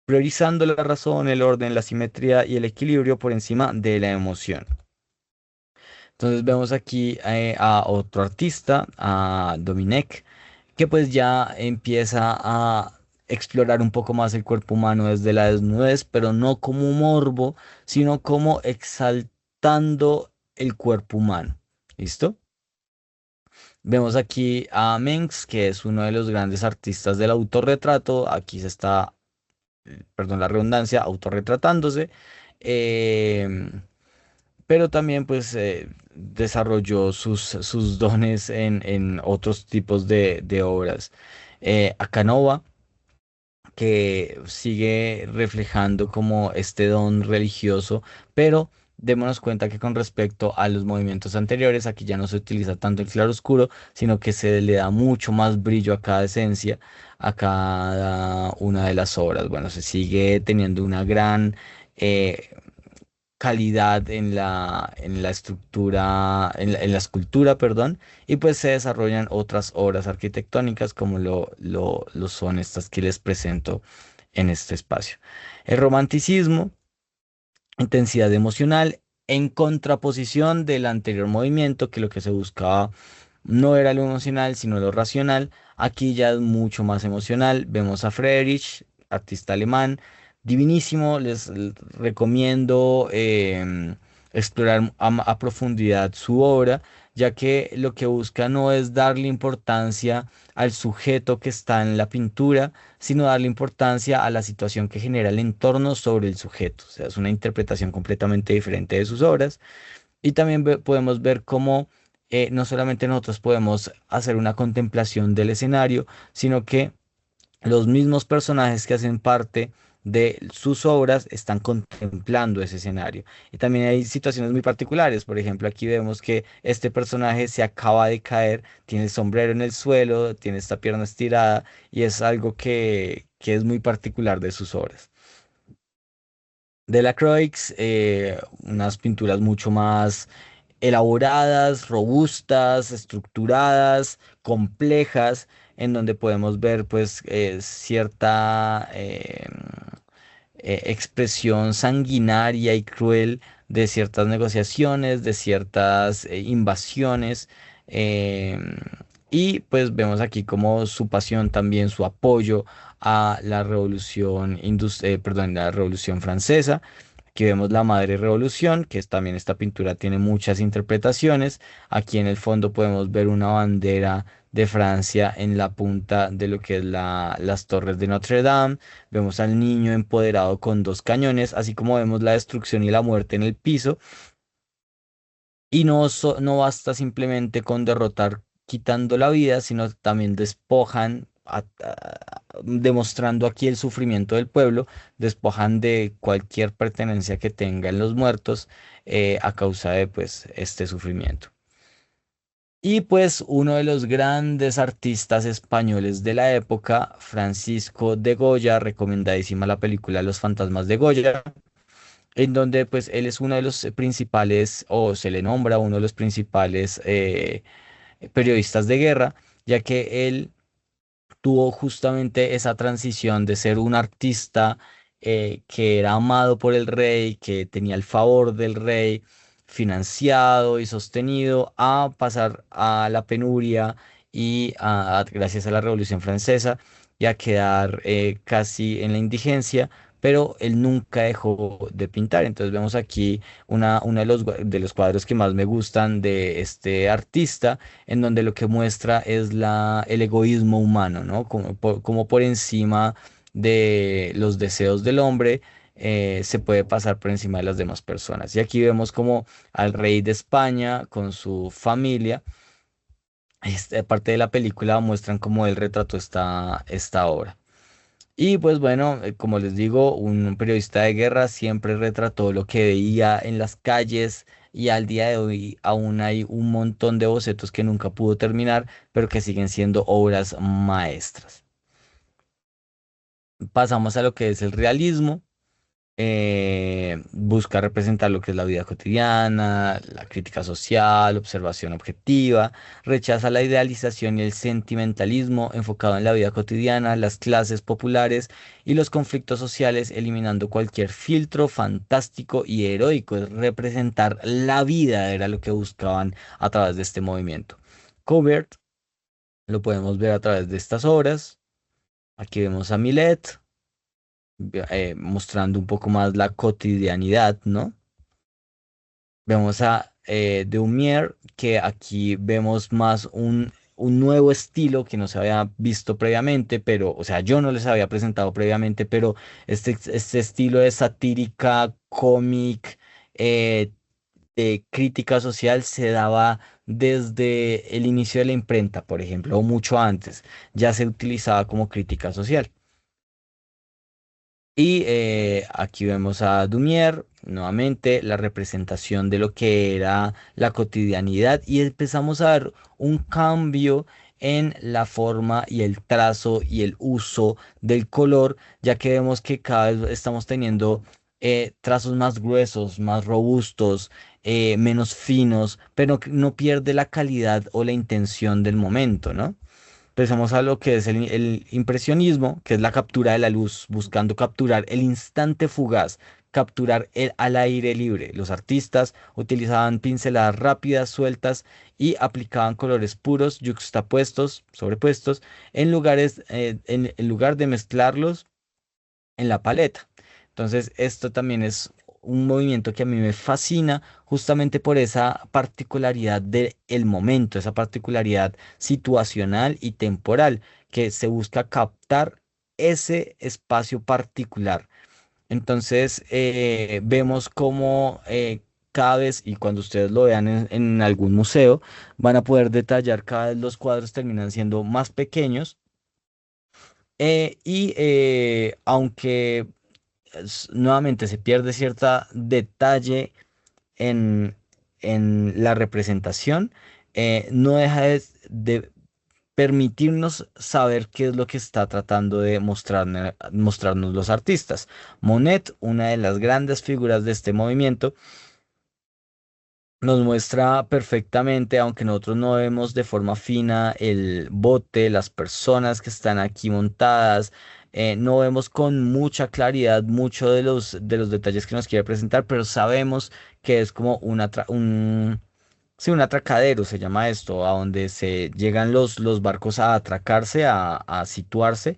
priorizando la razón, el orden, la simetría y el equilibrio por encima de la emoción. Entonces vemos aquí a otro artista, a Dominique, que pues ya empieza a explorar un poco más el cuerpo humano desde la desnudez, pero no como un morbo, sino como exaltando el cuerpo humano. ¿Listo? Vemos aquí a Mengs, que es uno de los grandes artistas del autorretrato. Aquí se está, perdón la redundancia, autorretratándose. Em, pero también pues desarrolló sus dones en otros tipos de obras. A Canova, que sigue reflejando como este don religioso, pero démonos cuenta que con respecto a los movimientos anteriores, aquí ya no se utiliza tanto el claroscuro, sino que se le da mucho más brillo a cada esencia, a cada una de las obras. Bueno, se sigue teniendo una gran eh, calidad en la estructura, en la escultura, perdón, y pues se desarrollan otras obras arquitectónicas como lo son estas que les presento en este espacio. El romanticismo, intensidad emocional, en contraposición del anterior movimiento, que lo que se buscaba no era lo emocional, sino lo racional. Aquí ya es mucho más emocional. Vemos a Friedrich, artista alemán, divinísimo. Recomiendo explorar a profundidad su obra, ya que lo que busca no es darle importancia al sujeto que está en la pintura, sino darle importancia a la situación que genera el entorno sobre el sujeto. O sea, es una interpretación completamente diferente de sus obras. Y también podemos ver cómo no solamente nosotros podemos hacer una contemplación del escenario, sino que los mismos personajes que hacen parte de sus obras están contemplando ese escenario. Y también hay situaciones muy particulares. Por ejemplo, aquí vemos que este personaje se acaba de caer, tiene el sombrero en el suelo, tiene esta pierna estirada y es algo que es muy particular de sus obras. Delacroix, unas pinturas mucho más elaboradas, robustas, estructuradas, complejas, en donde podemos ver pues cierta expresión sanguinaria y cruel de ciertas negociaciones, de ciertas invasiones. em, y pues vemos aquí como su pasión también, su apoyo a la perdón, la Revolución Francesa. Aquí vemos la Madre Revolución, que es también esta pintura tiene muchas interpretaciones. Aquí en el fondo podemos ver una bandera de Francia en la punta de lo que es las torres de Notre Dame. Vemos al niño empoderado con dos cañones, así como vemos la destrucción y la muerte en el piso. Y no basta simplemente con derrotar quitando la vida, sino también despojan, demostrando aquí el sufrimiento del pueblo, despojan de cualquier pertenencia que tengan los muertos a causa de pues este sufrimiento. Y pues uno de los grandes artistas españoles de la época, Francisco de Goya, recomendadísima la película Los fantasmas de Goya. en donde pues él es uno de los principales, o se le nombra uno de los principales periodistas de guerra, ya que él tuvo justamente esa transición de ser un artista que era amado por el rey, que tenía el favor del rey, financiado y sostenido, a pasar a la penuria y gracias a la Revolución Francesa y a quedar casi en la indigencia. Pero él nunca dejó de pintar. Entonces vemos aquí uno de de los cuadros que más me gustan de este artista, en donde lo que muestra es el egoísmo humano, ¿no? Como por encima de los deseos del hombre se puede pasar por encima de las demás personas. Y aquí vemos como al rey de España con su familia. Parte de la película muestran cómo él retrató esta obra. Y pues bueno, como les digo, un periodista de guerra siempre retrató lo que veía en las calles, y al día de hoy aún hay un montón de bocetos que nunca pudo terminar, pero que siguen siendo obras maestras. Pasamos a lo que es el realismo. Busca representar lo que es la vida cotidiana, la crítica social, observación objetiva, rechaza la idealización y el sentimentalismo enfocado en la vida cotidiana, las clases populares y los conflictos sociales, eliminando cualquier filtro fantástico y heroico. Es representar la vida, era lo que buscaban a través de este movimiento. Covert lo podemos ver a través de estas obras. Aquí vemos a Millet mostrando un poco más la cotidianidad, ¿no? Vemos a Daumier, que aquí vemos más un nuevo estilo que no se había visto previamente, pero, o sea, yo no les había presentado previamente, pero este estilo de satírica, cómic, eh, de crítica social se daba desde el inicio de la imprenta, por ejemplo, o mucho antes, ya se utilizaba como crítica social. Y aquí vemos a Dumier, nuevamente la representación de lo que era la cotidianidad, y empezamos a ver un cambio en la forma y el trazo y el uso del color, ya que vemos que cada vez estamos teniendo trazos más gruesos, más robustos, menos finos, pero que no pierde la calidad o la intención del momento, ¿no? Empezamos a lo que es el impresionismo, que es la captura de la luz, buscando capturar el instante fugaz, capturar el al aire libre. Los artistas utilizaban pinceladas rápidas, sueltas, y aplicaban colores puros, yuxtapuestos, sobrepuestos, en lugar de mezclarlos en la paleta. Entonces, esto también es un movimiento que a mí me fascina justamente por esa particularidad del momento, esa particularidad situacional y temporal, que se busca captar ese espacio particular. Entonces, vemos cómo cada vez, y cuando ustedes lo vean en algún museo, van a poder detallar cada vez los cuadros terminan siendo más pequeños. Aunque nuevamente se pierde cierta detalle en, en la representación, no deja de permitirnos saber qué es lo que está tratando de mostrarnos los artistas. Monet, una de las grandes figuras de este movimiento, nos muestra perfectamente, aunque nosotros no vemos de forma fina el bote, las personas que están aquí montadas, no vemos con mucha claridad mucho de los detalles que nos quiere presentar, pero sabemos que es como sí, un atracadero, se llama esto, a donde se llegan los barcos a atracarse, a situarse.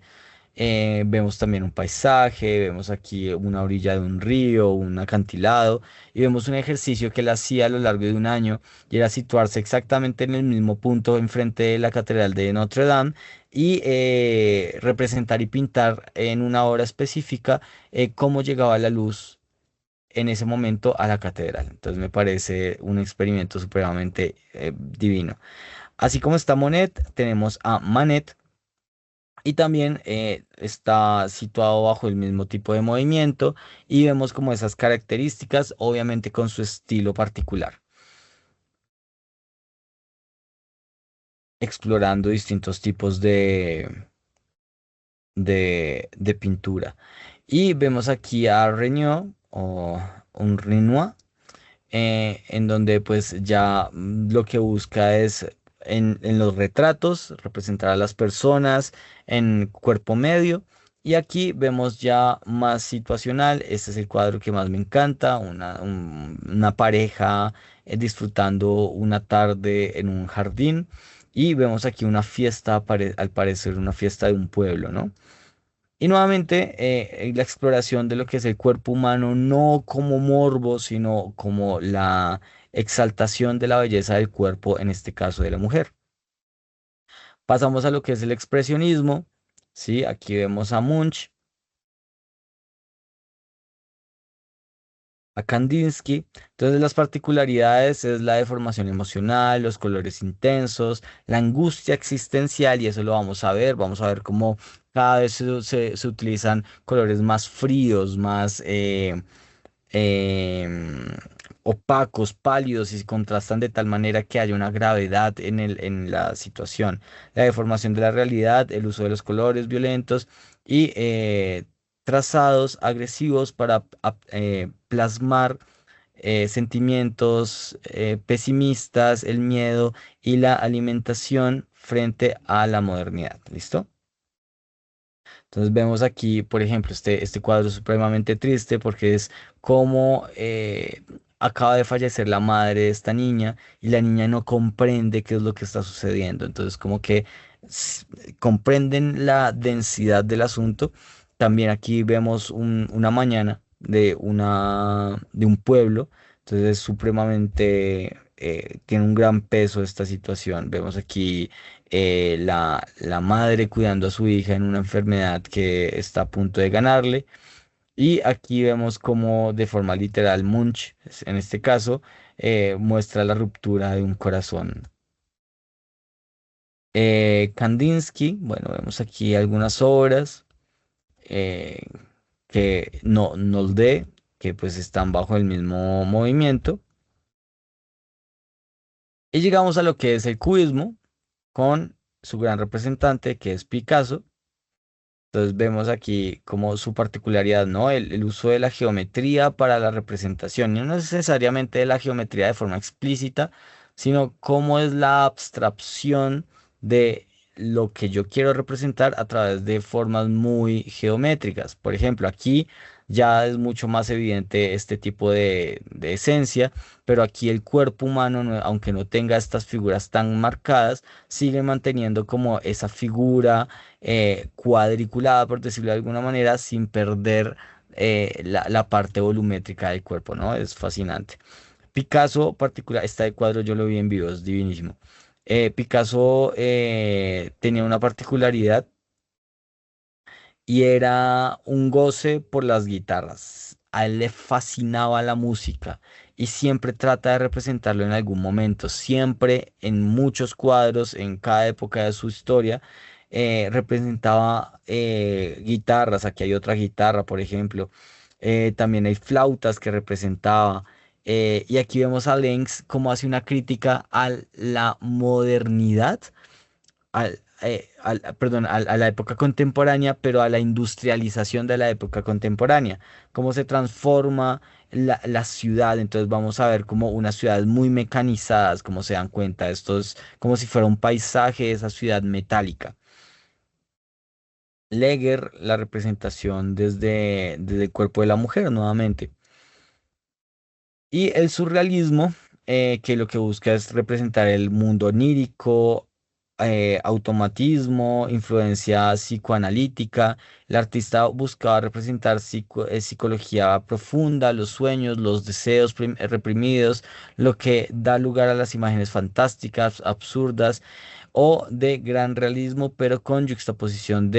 Vemos también un paisaje, vemos aquí una orilla de un río, un acantilado, y vemos un ejercicio que él hacía a lo largo de un año, y era situarse exactamente en el mismo punto enfrente de la Catedral de Notre Dame, y representar y pintar en una hora específica cómo llegaba la luz en ese momento a la catedral. Entonces me parece un experimento supremamente divino. Así como está Monet, tenemos a Manet, y también está situado bajo el mismo tipo de movimiento, y vemos como esas características, obviamente con su estilo particular, explorando distintos tipos de pintura. Y vemos aquí a Regnault un Renoir, en donde pues ya lo que busca es en los retratos representar a las personas en cuerpo medio. Y aquí vemos ya más situacional. Este es el cuadro que más me encanta, una pareja disfrutando una tarde en un jardín. Y vemos aquí una fiesta, al parecer una fiesta de un pueblo, ¿no? Y nuevamente, la exploración de lo que es el cuerpo humano, no como morbo, sino como la exaltación de la belleza del cuerpo, en este caso de la mujer. Pasamos a lo que es el expresionismo, ¿sí? Aquí vemos a Munch, a Kandinsky. Entonces, las particularidades es la deformación emocional, los colores intensos, la angustia existencial, y eso lo vamos a ver cómo cada vez se utilizan colores más fríos, más em, opacos, pálidos y se contrastan de tal manera que haya una gravedad en la situación. La deformación de la realidad, el uso de los colores violentos y trazados agresivos para plasmar sentimientos pesimistas, el miedo y la alimentación frente a la modernidad. ¿Listo? Entonces vemos aquí, por ejemplo, este cuadro supremamente triste porque es como acaba de fallecer la madre de esta niña y la niña no comprende qué es lo que está sucediendo. Entonces como que s- comprenden la densidad del asunto. También aquí vemos una mañana de un pueblo. Entonces es supremamente, tiene un gran peso esta situación. Vemos aquí la madre cuidando a su hija en una enfermedad que está a punto de ganarle. Y aquí vemos como de forma literal Munch, en este caso, muestra la ruptura de un corazón. Kandinsky, bueno, vemos aquí algunas obras eh, que no Nolde, que pues están bajo el mismo movimiento. Y llegamos a lo que es el cubismo, con su gran representante, que es Picasso. Entonces vemos aquí como su particularidad, ¿no? El uso de la geometría para la representación, y no necesariamente de la geometría de forma explícita, sino cómo es la abstracción de lo que yo quiero representar a través de formas muy geométricas. Por ejemplo, aquí ya es mucho más evidente este tipo de esencia, pero aquí el cuerpo humano, aunque no tenga estas figuras tan marcadas, sigue manteniendo como esa figura cuadriculada, por decirlo de alguna manera, sin perder la parte volumétrica del cuerpo, ¿no? Es fascinante. Picasso, particular, este cuadro yo lo vi en vivo, es divinísimo. Picasso tenía una particularidad y era un goce por las guitarras. A él le fascinaba la música y siempre trata de representarlo en algún momento, siempre en muchos cuadros, en cada época de su historia, representaba guitarras. Aquí hay otra guitarra, por ejemplo. También hay flautas que representaba. Y aquí vemos a Lenz cómo hace una crítica a la modernidad perdón, a la época contemporánea, pero a la industrialización de la época contemporánea, cómo se transforma la ciudad. Entonces vamos a ver como unas ciudades muy mecanizadas, como se dan cuenta, esto es como si fuera un paisaje de esa ciudad metálica. Leger, la representación desde el cuerpo de la mujer, nuevamente. Y el surrealismo, que lo que busca es representar el mundo onírico, automatismo, influencia psicoanalítica. El artista buscaba representar psicología profunda, los sueños, los deseos reprimidos, lo que da lugar a las imágenes fantásticas, absurdas o de gran realismo, pero con yuxtaposición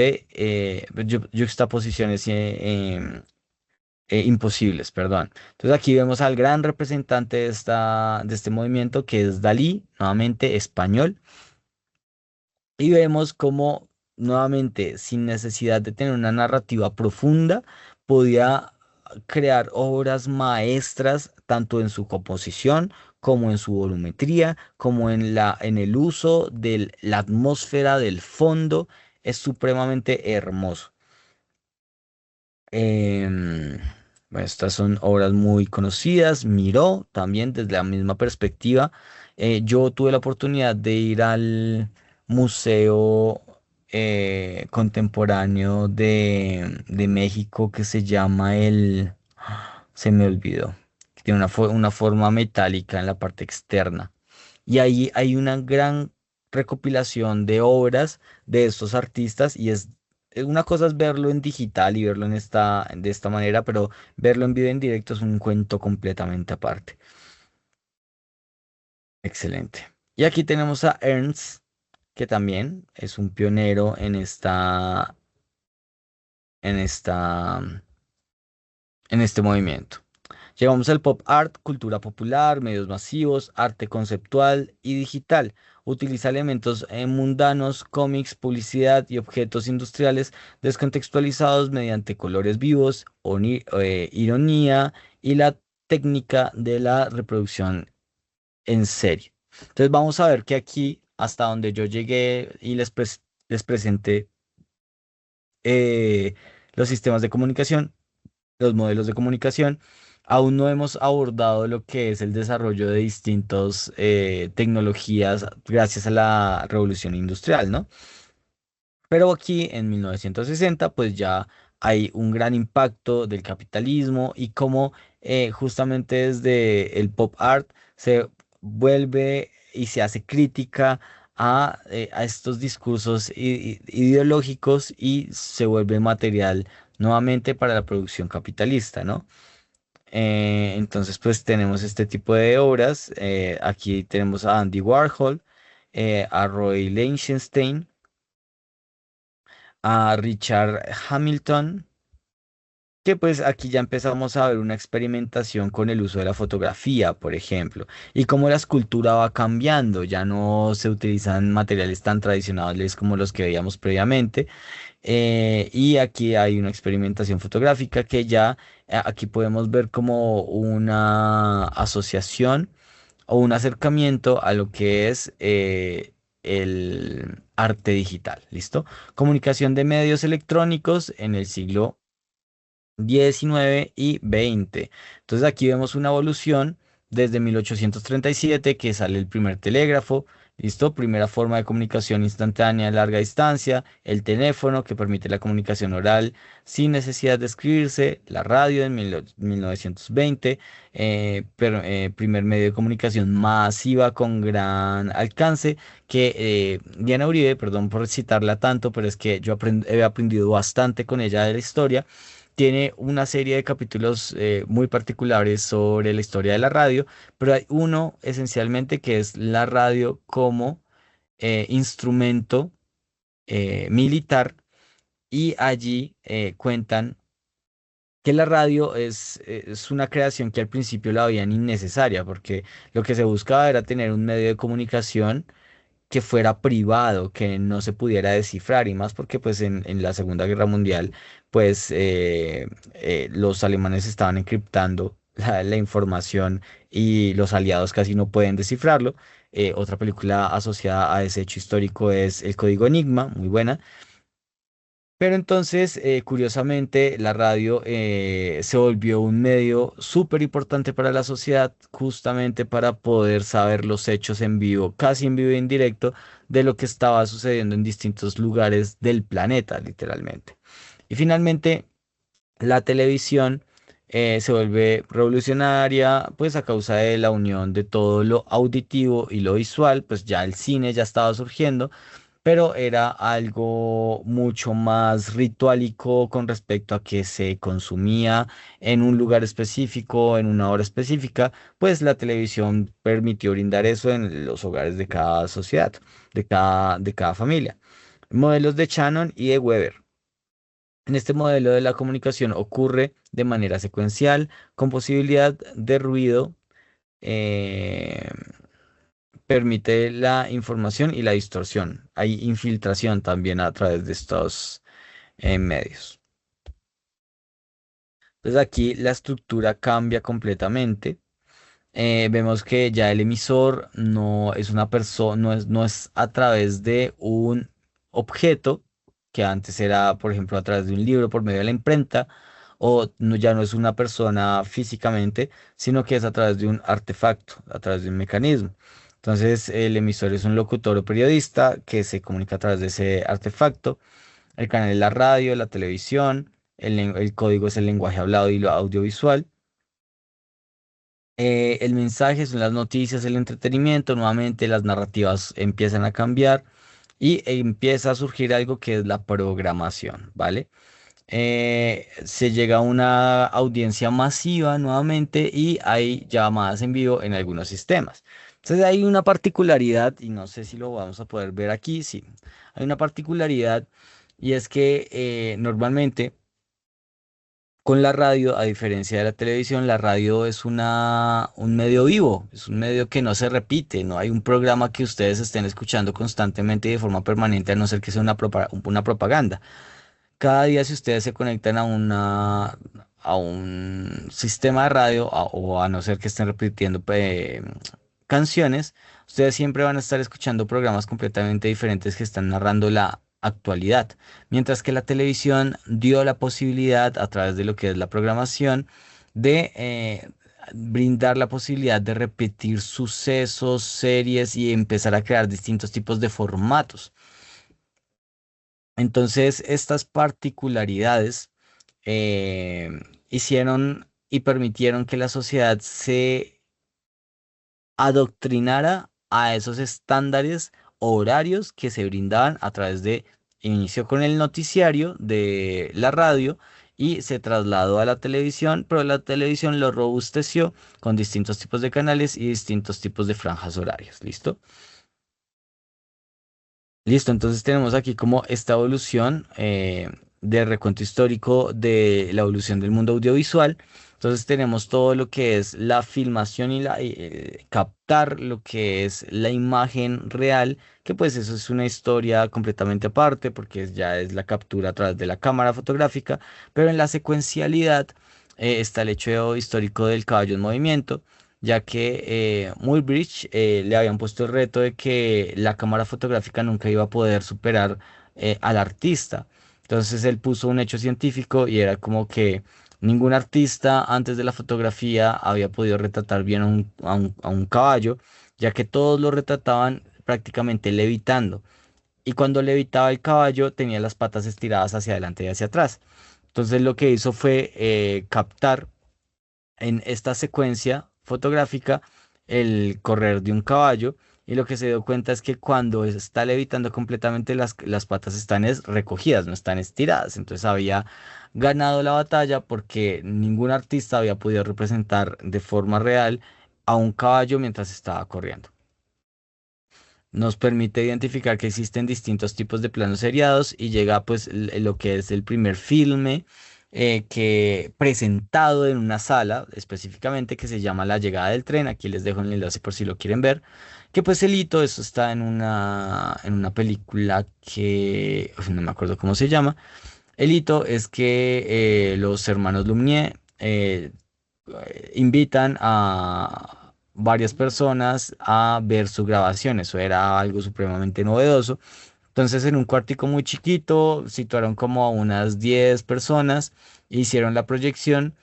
yuxtaposiciones imposibles, perdón. Entonces aquí vemos al gran representante de este movimiento, que es Dalí, nuevamente español, y vemos cómo nuevamente, sin necesidad de tener una narrativa profunda, podía crear obras maestras tanto en su composición como en su volumetría, como en el uso de la atmósfera del fondo. Es supremamente hermoso. Em, Bueno, estas son obras muy conocidas. Miró también desde la misma perspectiva. Yo tuve la oportunidad de ir al Museo Contemporáneo de México que se llama Se me olvidó. Que tiene una forma metálica en la parte externa. Y ahí hay una gran recopilación de obras de estos artistas y una cosa es verlo en digital y verlo de esta manera, pero verlo en vivo en directo es un cuento completamente aparte. Excelente. Y aquí tenemos a Ernst, que también es un pionero en esta, en este movimiento. Llegamos al pop art, cultura popular, medios masivos, arte conceptual y digital. Utiliza elementos mundanos, cómics, publicidad y objetos industriales descontextualizados mediante colores vivos, ironía y la técnica de la reproducción en serie. Entonces vamos a ver que aquí, hasta donde yo llegué y les presenté los sistemas de comunicación, los modelos de comunicación, aún no hemos abordado lo que es el desarrollo de distintas tecnologías gracias a la revolución industrial, ¿no? Pero aquí en 1960 pues ya hay un gran impacto del capitalismo y cómo justamente desde el pop art se vuelve y se hace crítica a estos discursos ideológicos y se vuelve material nuevamente para la producción capitalista, ¿no? Entonces pues tenemos este tipo de obras. Aquí tenemos a Andy Warhol, a Roy Lichtenstein, a Richard Hamilton, que pues aquí ya empezamos a ver una experimentación con el uso de la fotografía, por ejemplo, y cómo la escultura va cambiando, ya no se utilizan materiales tan tradicionales como los que veíamos previamente, y aquí hay una experimentación fotográfica que ya aquí podemos ver como una asociación o un acercamiento a lo que es el arte digital, ¿listo? Comunicación de medios electrónicos en el siglo 19 y 20. Entonces aquí vemos una evolución desde 1837 que sale el primer telégrafo, ¿listo? Primera forma de comunicación instantánea a larga distancia, el teléfono que permite la comunicación oral sin necesidad de escribirse, la radio en 1920, primer medio de comunicación masiva con gran alcance que Diana Uribe, perdón por citarla tanto, pero es que yo he aprendido bastante con ella de la historia. Tiene una serie de capítulos muy particulares sobre la historia de la radio, pero hay uno esencialmente que es la radio como instrumento militar y allí cuentan que la radio es una creación que al principio la veían innecesaria porque lo que se buscaba era tener un medio de comunicación que fuera privado, que no se pudiera descifrar y más porque pues en la Segunda Guerra Mundial pues los alemanes estaban encriptando la información y los aliados casi no pueden descifrarlo. Otra película asociada a ese hecho histórico es El Código Enigma, muy buena. Pero entonces, curiosamente, la radio se volvió un medio súper importante para la sociedad, justamente para poder saber los hechos en vivo, casi en vivo e indirecto, de lo que estaba sucediendo en distintos lugares del planeta, literalmente. Y finalmente, la televisión se vuelve revolucionaria, pues a causa de la unión de todo lo auditivo y lo visual, pues ya el cine ya estaba surgiendo, pero era algo mucho más ritualico con respecto a que se consumía en un lugar específico, en una hora específica, pues la televisión permitió brindar eso en los hogares de cada sociedad, de cada familia. Modelos de Shannon y de Weber. En este modelo de la comunicación ocurre de manera secuencial, con posibilidad de ruido, eh, permite la información y la distorsión. Hay infiltración también a través de estos medios. Entonces aquí la estructura cambia completamente. Vemos que ya el emisor no es una persona, no es a través de un objeto, que antes era, por ejemplo, a través de un libro por medio de la imprenta, o ya no es una persona físicamente, sino que es a través de un artefacto, a través de un mecanismo. Entonces, el emisor es un locutor o periodista que se comunica a través de ese artefacto. El canal es la radio, la televisión, el código es el lenguaje hablado y lo audiovisual. El mensaje son las noticias, el entretenimiento, nuevamente las narrativas empiezan a cambiar y empieza a surgir algo que es la programación, ¿vale? Se llega a una audiencia masiva nuevamente y hay llamadas en vivo en algunos sistemas. Entonces hay una particularidad, y no sé si lo vamos a poder ver aquí, sí, hay una particularidad y es que normalmente con la radio, a diferencia de la televisión, la radio es un medio vivo, es un medio que no se repite, no hay un programa que ustedes estén escuchando constantemente y de forma permanente, a no ser que sea una propaganda. Cada día si ustedes se conectan a un sistema de radio o a no ser que estén repitiendo canciones, ustedes siempre van a estar escuchando programas completamente diferentes que están narrando la actualidad. Mientras que la televisión dio la posibilidad a través de lo que es la programación de brindar la posibilidad de repetir sucesos, series y empezar a crear distintos tipos de formatos. Entonces, estas particularidades eh, hicieron y permitieron que la sociedad se adoctrinara a esos estándares horarios que se brindaban a través de, inició con el noticiario de la radio y se trasladó a la televisión, pero la televisión lo robusteció con distintos tipos de canales y distintos tipos de franjas horarias. ¿Listo? Listo, entonces tenemos aquí como esta evolución de recuento histórico de la evolución del mundo audiovisual. Entonces tenemos todo lo que es la filmación y captar lo que es la imagen real, que pues eso es una historia completamente aparte porque ya es la captura a través de la cámara fotográfica, pero en la secuencialidad está el hecho histórico del caballo en movimiento, ya que Muybridge le habían puesto el reto de que la cámara fotográfica nunca iba a poder superar al artista. Entonces él puso un hecho científico y era como que ningún artista antes de la fotografía había podido retratar bien a un caballo, ya que todos lo retrataban prácticamente levitando. Y cuando levitaba el caballo tenía las patas estiradas hacia adelante y hacia atrás. Entonces lo que hizo fue captar en esta secuencia fotográfica el correr de un caballo y lo que se dio cuenta es que cuando está levitando completamente las patas están recogidas, no están estiradas. Entonces había ganado la batalla porque ningún artista había podido representar de forma real a un caballo mientras estaba corriendo. Nos permite identificar que existen distintos tipos de planos seriados y llega pues lo que es el primer filme que presentado en una sala específicamente que se llama La llegada del tren. Aquí les dejo el enlace por si lo quieren ver. Que pues el hito, eso está en una película que uf, no me acuerdo cómo se llama. El hito es que los hermanos Lumière invitan a varias personas a ver su grabación. Eso era algo supremamente novedoso. Entonces, en un cuartico muy chiquito, situaron como a unas 10 personas, hicieron la proyección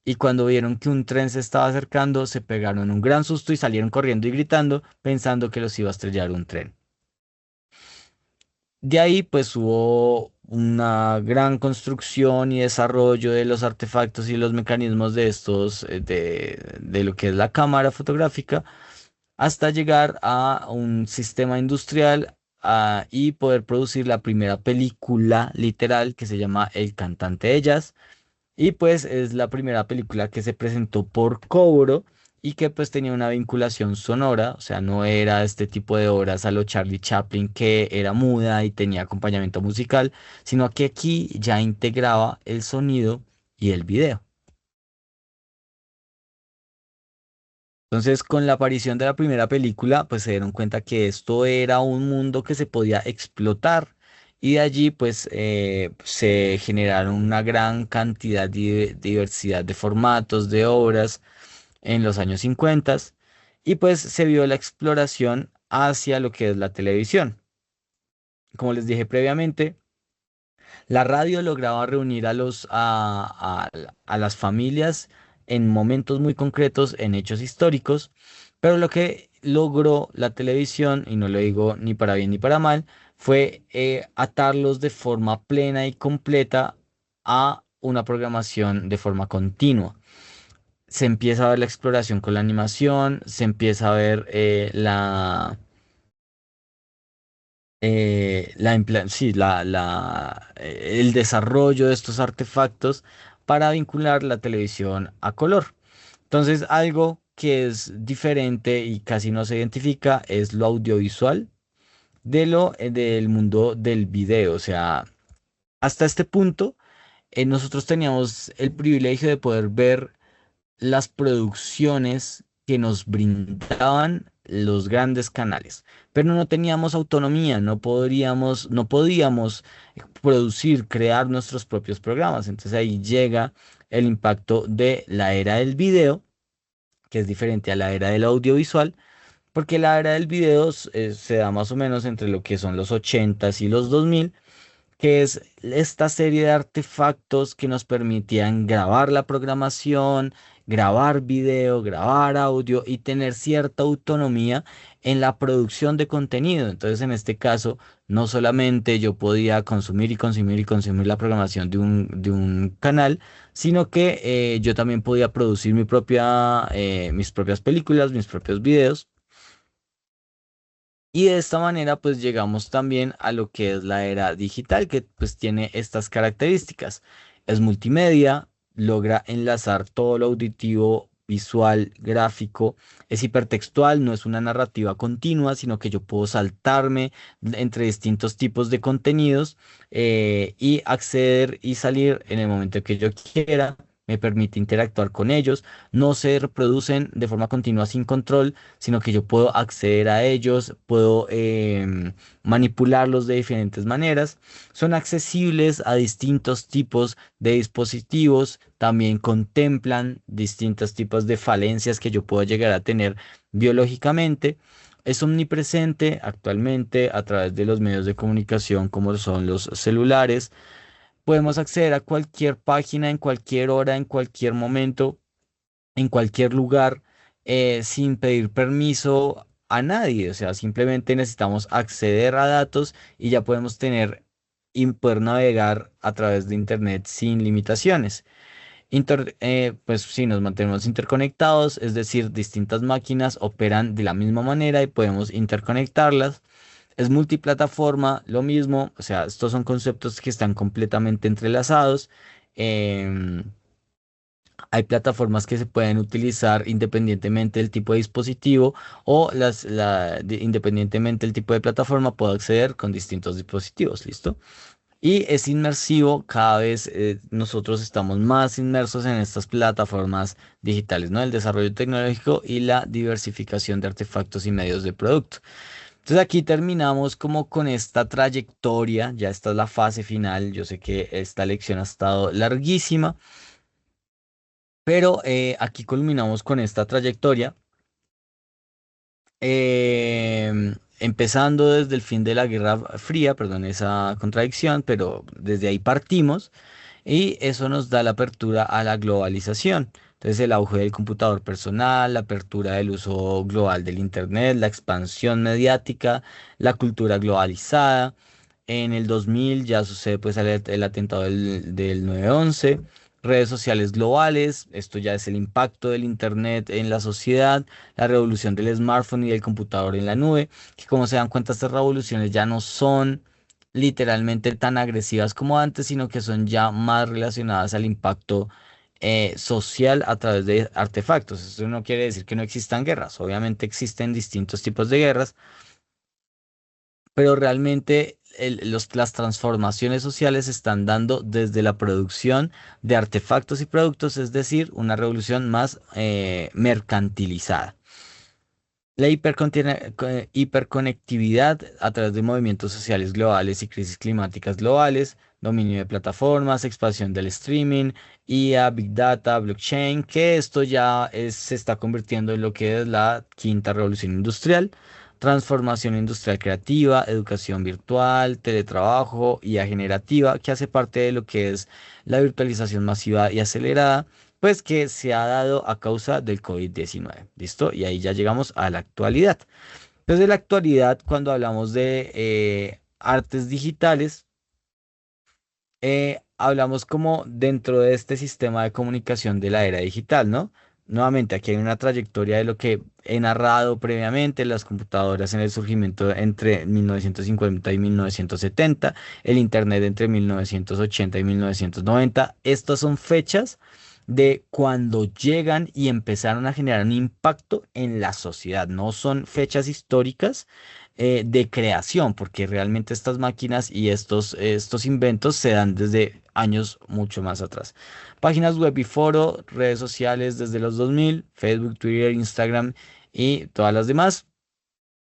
y cuando vieron que un tren se estaba acercando, se pegaron un gran susto y salieron corriendo y gritando, pensando que los iba a estrellar un tren. De ahí pues hubo una gran construcción y desarrollo de los artefactos y los mecanismos de estos, de lo que es la cámara fotográfica, hasta llegar a un sistema industrial y poder producir la primera película literal que se llama El cantante de jazz, y pues es la primera película que se presentó por cobro y que pues tenía una vinculación sonora, o sea, no era este tipo de obras a lo Charlie Chaplin que era muda y tenía acompañamiento musical, sino que aquí ya integraba el sonido y el video. Entonces, con la aparición de la primera película, pues se dieron cuenta que esto era un mundo que se podía explotar y de allí pues se generaron una gran cantidad de diversidad de formatos, de obras en los años 50 y pues se vio la exploración hacia lo que es la televisión. Como les dije previamente, La radio lograba reunir a las familias en momentos muy concretos, en hechos históricos, pero lo que logró la televisión, y no lo digo ni para bien ni para mal, fue atarlos de forma plena y completa a una programación de forma continua. Se empieza a ver la exploración con la animación, se empieza a ver sí, el desarrollo de estos artefactos para vincular la televisión a color. Entonces, algo que es diferente y casi no se identifica es lo audiovisual del mundo del video. O sea, hasta este punto, nosotros teníamos el privilegio de poder ver las producciones que nos brindaban los grandes canales, pero no teníamos autonomía, no podíamos producir, crear nuestros propios programas. Entonces ahí llega el impacto de la era del video, que es diferente a la era del audiovisual, porque la era del video se da más o menos entre lo que son los 80s y los 2000, que es esta serie de artefactos que nos permitían grabar la programación, grabar video, grabar audio y tener cierta autonomía en la producción de contenido. Entonces, en este caso, no solamente yo podía consumir y consumir y consumir la programación de un canal, sino que yo también podía producir mis propias películas, mis propios videos. Y de esta manera pues llegamos también a lo que es la era digital, que pues tiene estas características. Es multimedia, logra enlazar todo lo auditivo, visual, gráfico, es hipertextual, no es una narrativa continua, sino que yo puedo saltarme entre distintos tipos de contenidos y acceder y salir en el momento que yo quiera. Me permite interactuar con ellos, no se reproducen de forma continua sin control, sino que yo puedo acceder a ellos, puedo manipularlos de diferentes maneras. Son accesibles a distintos tipos de dispositivos, también contemplan distintos tipos de falencias que yo puedo llegar a tener biológicamente. Es omnipresente actualmente a través de los medios de comunicación como son los celulares. Podemos acceder a cualquier página en cualquier hora, en cualquier momento, en cualquier lugar, sin pedir permiso a nadie. O sea, simplemente necesitamos acceder a datos y ya podemos tener y poder navegar a través de Internet sin limitaciones. Pues sí, nos mantenemos interconectados, es decir, distintas máquinas operan de la misma manera y podemos interconectarlas. Es multiplataforma, lo mismo, o sea, estos son conceptos que están completamente entrelazados. em, Hay plataformas que se pueden utilizar independientemente del tipo de dispositivo o independientemente del tipo de plataforma, puedo acceder con distintos dispositivos, ¿listo? Y es inmersivo, cada vez nosotros estamos más inmersos en estas plataformas digitales, ¿no? El desarrollo tecnológico y la diversificación de artefactos y medios de producto. Entonces aquí terminamos como con esta trayectoria, ya esta es la fase final, yo sé que esta lección ha estado larguísima, pero aquí culminamos con esta trayectoria, empezando desde el fin de la Guerra Fría, perdón esa contradicción, pero desde ahí partimos y eso nos da la apertura a la globalización. Entonces el auge del computador personal, la apertura del uso global del Internet, la expansión mediática, la cultura globalizada. En el 2000 ya sucede pues el atentado del 9/11, redes sociales globales, esto ya es el impacto del Internet en la sociedad, la revolución del smartphone y del computador en la nube, que como se dan cuenta estas revoluciones ya no son literalmente tan agresivas como antes, sino que son ya más relacionadas al impacto social a través de artefactos. Eso no quiere decir que no existan guerras, obviamente existen distintos tipos de guerras, pero realmente las transformaciones sociales se están dando desde la producción de artefactos y productos, es decir, una revolución más mercantilizada. La hiperconectividad a través de movimientos sociales globales y crisis climáticas globales, dominio de plataformas, expansión del streaming, IA, Big Data, blockchain, que esto ya se está convirtiendo en lo que es la quinta revolución industrial, transformación industrial creativa, educación virtual, teletrabajo, IA generativa, que hace parte de lo que es la virtualización masiva y acelerada, pues que se ha dado a causa del COVID-19. ¿Listo? Y ahí ya llegamos a la actualidad. Entonces, en la actualidad, cuando hablamos de artes digitales, hablamos como dentro de este sistema de comunicación de la era digital, ¿no? Nuevamente, aquí hay una trayectoria de lo que he narrado previamente, las computadoras en el surgimiento entre 1950 y 1970, el Internet entre 1980 y 1990. Estas son fechas de cuando llegan y empezaron a generar un impacto en la sociedad. No son fechas históricas de creación, porque realmente estas máquinas y estos inventos se dan desde años mucho más atrás. Páginas web y foro, redes sociales desde los 2000, Facebook, Twitter, Instagram y todas las demás.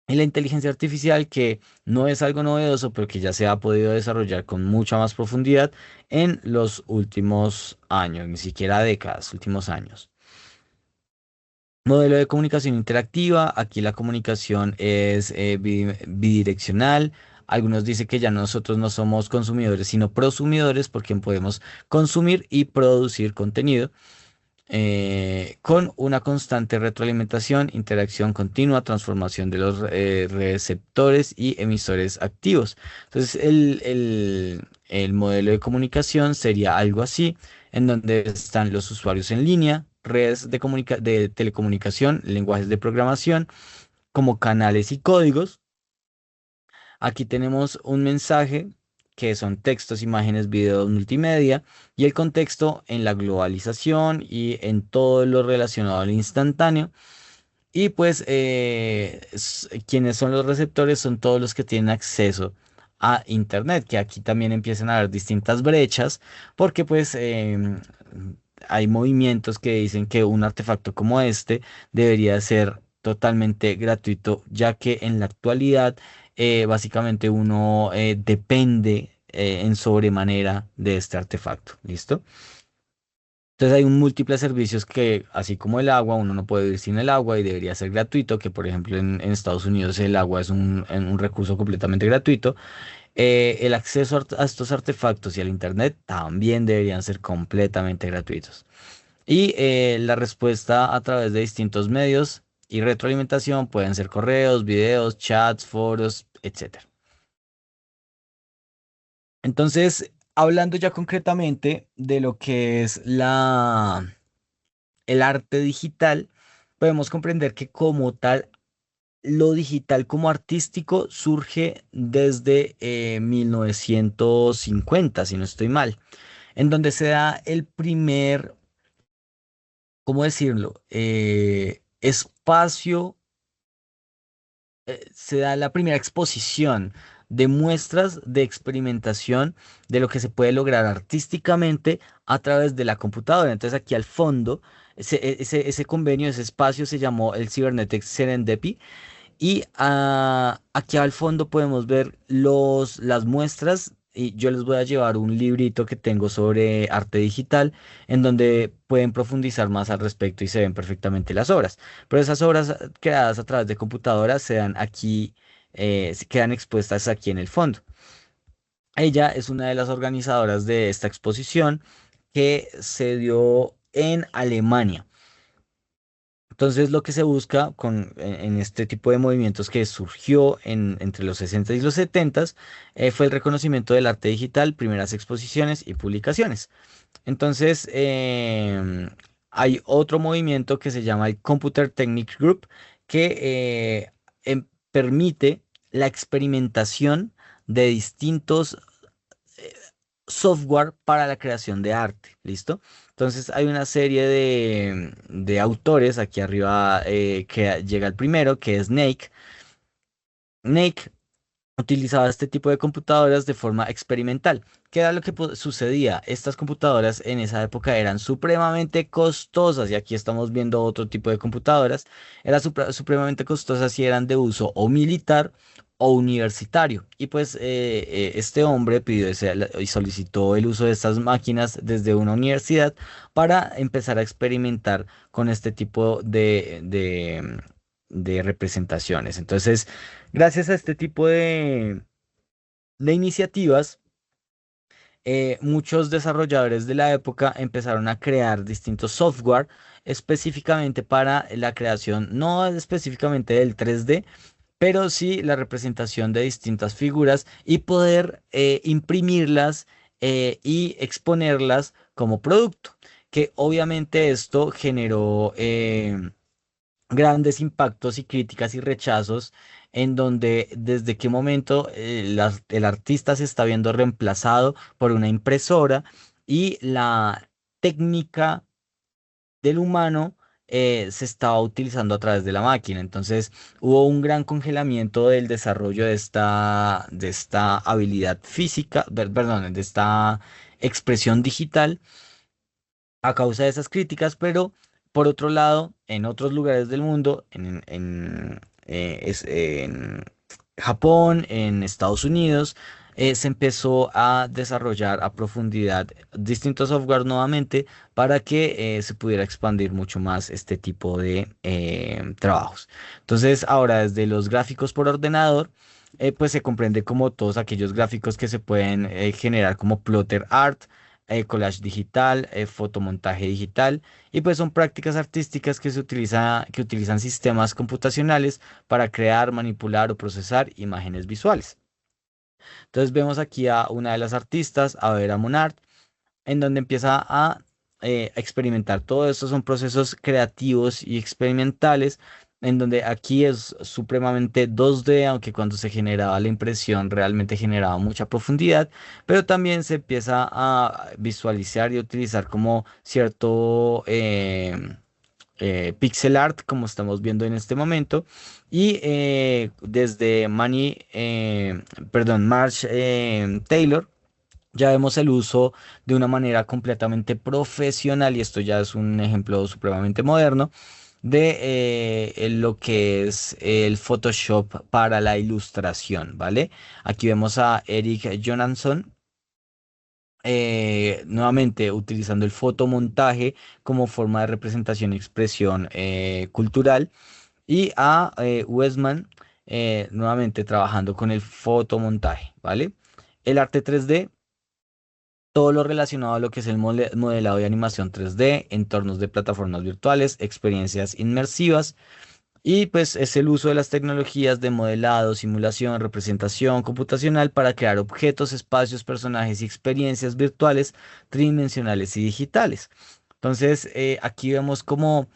Y la inteligencia artificial, que no es algo novedoso, pero que ya se ha podido desarrollar con mucha más profundidad en los últimos años, ni siquiera décadas, últimos años. Modelo de comunicación interactiva. Aquí la comunicación es bidireccional. Algunos dicen que ya nosotros no somos consumidores, sino prosumidores, porque podemos consumir y producir contenido con una constante retroalimentación, interacción continua, transformación de los receptores y emisores activos. Entonces, el modelo de comunicación sería algo así, en donde están los usuarios en línea, redes de telecomunicación, lenguajes de programación, como canales y códigos. Aquí tenemos un mensaje que son textos, imágenes, videos, multimedia y el contexto en la globalización y en todo lo relacionado al instantáneo. Y pues quienes son los receptores son todos los que tienen acceso a Internet, que aquí también empiezan a haber distintas brechas, porque pues hay movimientos que dicen que un artefacto como este debería ser totalmente gratuito, ya que en la actualidad básicamente uno depende en sobremanera de este artefacto. ¿Listo? Entonces hay un múltiples servicios que, así como el agua, uno no puede vivir sin el agua y debería ser gratuito, que por ejemplo en Estados Unidos el agua es un recurso completamente gratuito. El acceso a estos artefactos y al Internet también deberían ser completamente gratuitos. Y la respuesta a través de distintos medios y retroalimentación pueden ser correos, videos, chats, foros, etcétera. Entonces, hablando ya concretamente de lo que es el arte digital, podemos comprender que como tal, lo digital como artístico surge desde 1950, si no estoy mal, en donde se da el primer, ¿cómo decirlo? Espacio, se da la primera exposición de muestras de experimentación de lo que se puede lograr artísticamente a través de la computadora. Entonces aquí al fondo, ese convenio, ese espacio se llamó el Cybernetic Serendipity. Y aquí al fondo podemos ver las muestras y yo les voy a llevar un librito que tengo sobre arte digital en donde pueden profundizar más al respecto y se ven perfectamente las obras. Pero esas obras creadas a través de computadoras se dan aquí, se quedan expuestas aquí en el fondo. Ella es una de las organizadoras de esta exposición que se dio en Alemania. Entonces, lo que se busca en este tipo de movimientos que surgió entre los 60 y los 70 fue el reconocimiento del arte digital, primeras exposiciones y publicaciones. Entonces, hay otro movimiento que se llama el Computer Technics Group que permite la experimentación de distintos software para la creación de arte, ¿listo? Entonces hay una serie de autores, aquí arriba que llega el primero, que es Snake. Snake utilizaba este tipo de computadoras de forma experimental. ¿Qué era lo que sucedía? Estas computadoras en esa época eran supremamente costosas y aquí estamos viendo otro tipo de computadoras. Eran supremamente costosas y eran de uso o militar o universitario. Y pues este hombre pidió y solicitó el uso de estas máquinas desde una universidad para empezar a experimentar con este tipo de representaciones. Entonces, gracias a este tipo de iniciativas, muchos desarrolladores de la época empezaron a crear distintos software específicamente para la creación, no específicamente del 3D, pero sí la representación de distintas figuras y poder imprimirlas y exponerlas como producto. Que obviamente esto generó grandes impactos y críticas y rechazos en donde desde qué momento el artista se está viendo reemplazado por una impresora y la técnica del humano se estaba utilizando a través de la máquina. Entonces hubo un gran congelamiento del desarrollo de esta habilidad física, perdón, de esta expresión digital a causa de esas críticas, pero por otro lado, en otros lugares del mundo, en Japón, en Estados Unidos, se empezó a desarrollar a profundidad distintos software nuevamente para que se pudiera expandir mucho más este tipo de trabajos. Entonces, ahora desde los gráficos por ordenador, pues se comprende como todos aquellos gráficos que se pueden generar como plotter art, collage digital, fotomontaje digital, y pues son prácticas artísticas que utilizan sistemas computacionales para crear, manipular o procesar imágenes visuales. Entonces vemos aquí a una de las artistas, a Vera Monard, en donde empieza a experimentar. Todo esto son procesos creativos y experimentales, en donde aquí es supremamente 2D, aunque cuando se generaba la impresión realmente generaba mucha profundidad, pero también se empieza a visualizar y utilizar como cierto pixel art, como estamos viendo en este momento, y desde Marsh Taylor, ya vemos el uso de una manera completamente profesional, y esto ya es un ejemplo supremamente moderno, de lo que es el Photoshop para la ilustración, ¿vale? Aquí vemos a Eric Johansson. Nuevamente utilizando el fotomontaje como forma de representación y expresión cultural, y a Westman nuevamente trabajando con el fotomontaje, ¿vale? El arte 3D, todo lo relacionado a lo que es el modelado y animación 3D, entornos de plataformas virtuales, experiencias inmersivas, y pues es el uso de las tecnologías de modelado, simulación, representación computacional para crear objetos, espacios, personajes y experiencias virtuales, tridimensionales y digitales. Entonces, aquí vemos como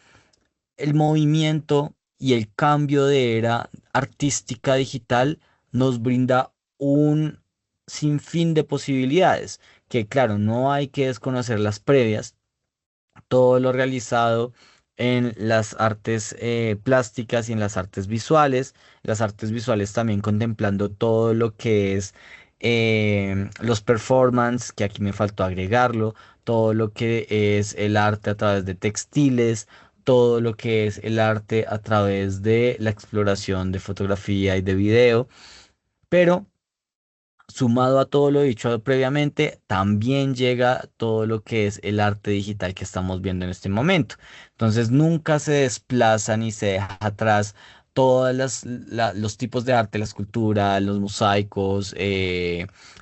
el movimiento y el cambio de era artística digital nos brinda un sinfín de posibilidades, que claro, no hay que desconocer las previas, todo lo realizado en las artes plásticas y en las artes visuales también contemplando todo lo que es los performance, que aquí me faltó agregarlo, todo lo que es el arte a través de textiles, todo lo que es el arte a través de la exploración de fotografía y de video, pero sumado a todo lo dicho previamente, también llega todo lo que es el arte digital que estamos viendo en este momento. Entonces nunca se desplaza ni se deja atrás todos los tipos de arte, la escultura, los mosaicos,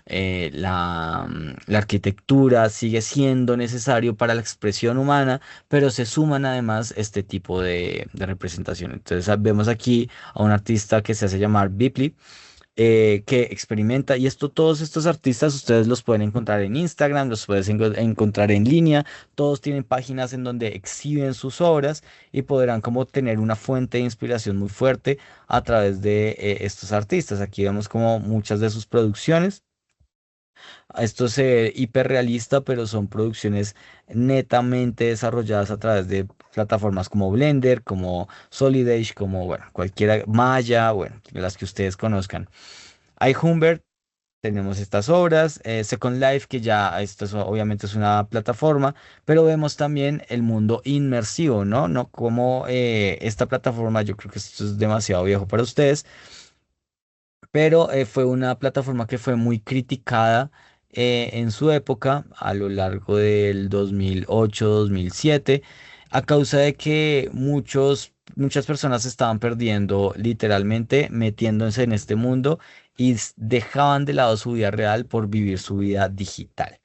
la arquitectura sigue siendo necesario para la expresión humana, pero se suman además este tipo de representación. Entonces vemos aquí a un artista que se hace llamar Bipley, que experimenta. Y esto, todos estos artistas, ustedes los pueden encontrar en Instagram, los puedes encontrar en línea. Todos tienen páginas en donde exhiben sus obras y podrán como tener una fuente de inspiración muy fuerte a través de estos artistas. Aquí vemos como muchas de sus producciones. Esto se ve hiperrealista, pero son producciones netamente desarrolladas a través de plataformas como Blender, como Solid Edge, como, bueno, cualquiera, Maya, bueno, las que ustedes conozcan. Hay Humbert, tenemos estas obras, Second Life, que ya esto obviamente es una plataforma, pero vemos también el mundo inmersivo, ¿no? No como esta plataforma, yo creo que esto es demasiado viejo para ustedes, pero fue una plataforma que fue muy criticada en su época, a lo largo del 2008-2007, a causa de que muchas personas se estaban perdiendo literalmente metiéndose en este mundo y dejaban de lado su vida real por vivir su vida digital.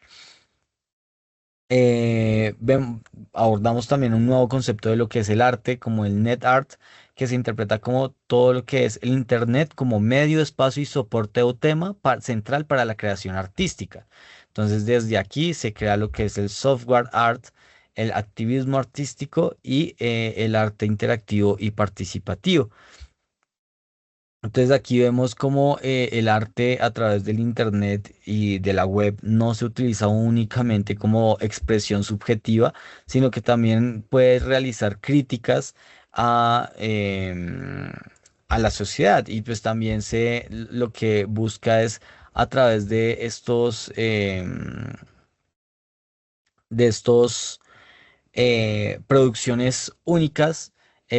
Eh, ven- Abordamos también un nuevo concepto de lo que es el arte, como el net art, que se interpreta como todo lo que es el Internet como medio, espacio y soporte o tema central para la creación artística. Entonces, desde aquí se crea lo que es el software art, el activismo artístico y el arte interactivo y participativo. Entonces aquí vemos cómo el arte a través del internet y de la web no se utiliza únicamente como expresión subjetiva, sino que también puede realizar críticas a, a la sociedad. Y pues también lo que busca es a través de estos producciones únicas,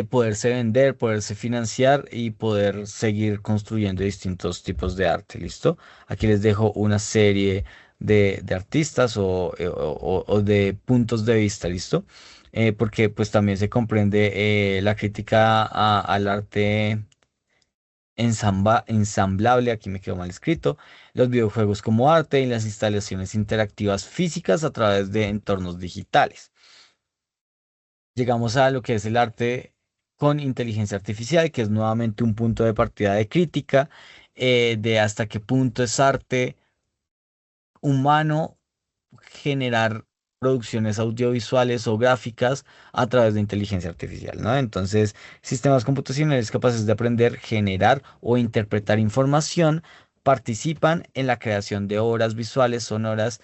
poderse vender, poderse financiar y poder seguir construyendo distintos tipos de arte. ¿Listo? Aquí les dejo una serie de artistas o de puntos de vista. ¿Listo? Porque pues también se comprende la crítica al arte ensamblable, aquí me quedó mal escrito, los videojuegos como arte y las instalaciones interactivas físicas a través de entornos digitales. Llegamos a lo que es el arte con inteligencia artificial, que es nuevamente un punto de partida de crítica, de hasta qué punto es arte humano generar producciones audiovisuales o gráficas a través de inteligencia artificial, ¿no? Entonces, sistemas computacionales capaces de aprender, generar o interpretar información participan en la creación de obras visuales, sonoras,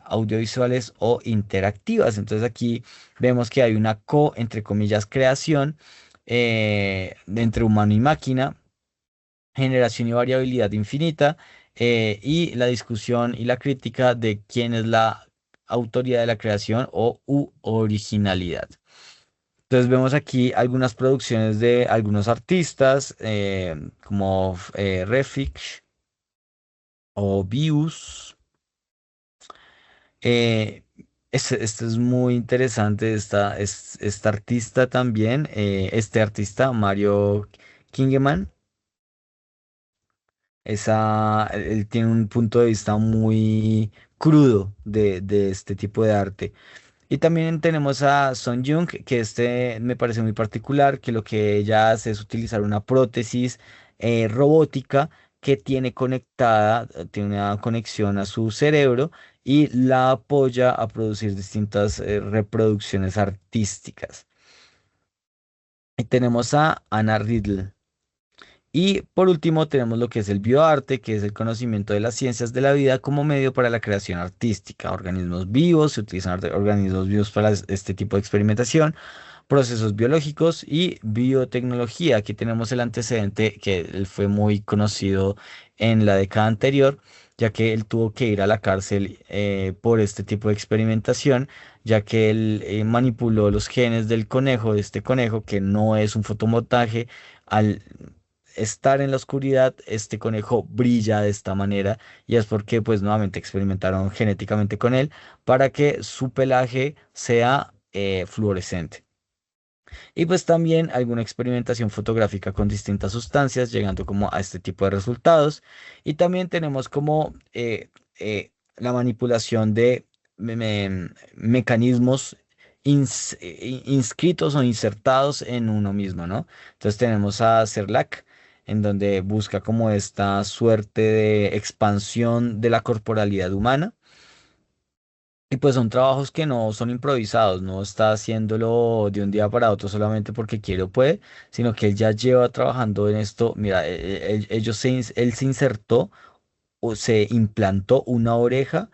audiovisuales o interactivas. Entonces, aquí vemos que hay una entre comillas, creación entre humano y máquina, generación y variabilidad infinita, y la discusión y la crítica de quién es la autoría de la creación o originalidad. Entonces vemos aquí algunas producciones de algunos artistas como Refix o Bius. Eh, este es muy interesante, esta artista también, este artista, Mario Kingeman. Él tiene un punto de vista muy crudo de este tipo de arte. Y también tenemos a Son Jung, que este me parece muy particular, que lo que ella hace es utilizar una prótesis robótica que tiene conectada, tiene una conexión a su cerebro y la apoya a producir distintas reproducciones artísticas. Y tenemos a Anna Riddle. Y por último tenemos lo que es el bioarte, que es el conocimiento de las ciencias de la vida como medio para la creación artística. Organismos vivos, se utilizan organismos vivos para este tipo de experimentación, procesos biológicos y biotecnología. Aquí tenemos el antecedente que él fue muy conocido en la década anterior, ya que él tuvo que ir a la cárcel por este tipo de experimentación, ya que él manipuló los genes del conejo, de este conejo, que no es un fotomontaje. Al estar en la oscuridad, este conejo brilla de esta manera y es porque pues nuevamente experimentaron genéticamente con él para que su pelaje sea fluorescente. Y pues también alguna experimentación fotográfica con distintas sustancias, llegando como a este tipo de resultados. Y también tenemos como la manipulación de mecanismos inscritos o insertados en uno mismo, ¿no? Entonces tenemos a Serlac, en donde busca como esta suerte de expansión de la corporalidad humana. Y pues son trabajos que no son improvisados, no está haciéndolo de un día para otro solamente porque quiere o puede, sino que él ya lleva trabajando en esto. Mira, él se insertó o se implantó una oreja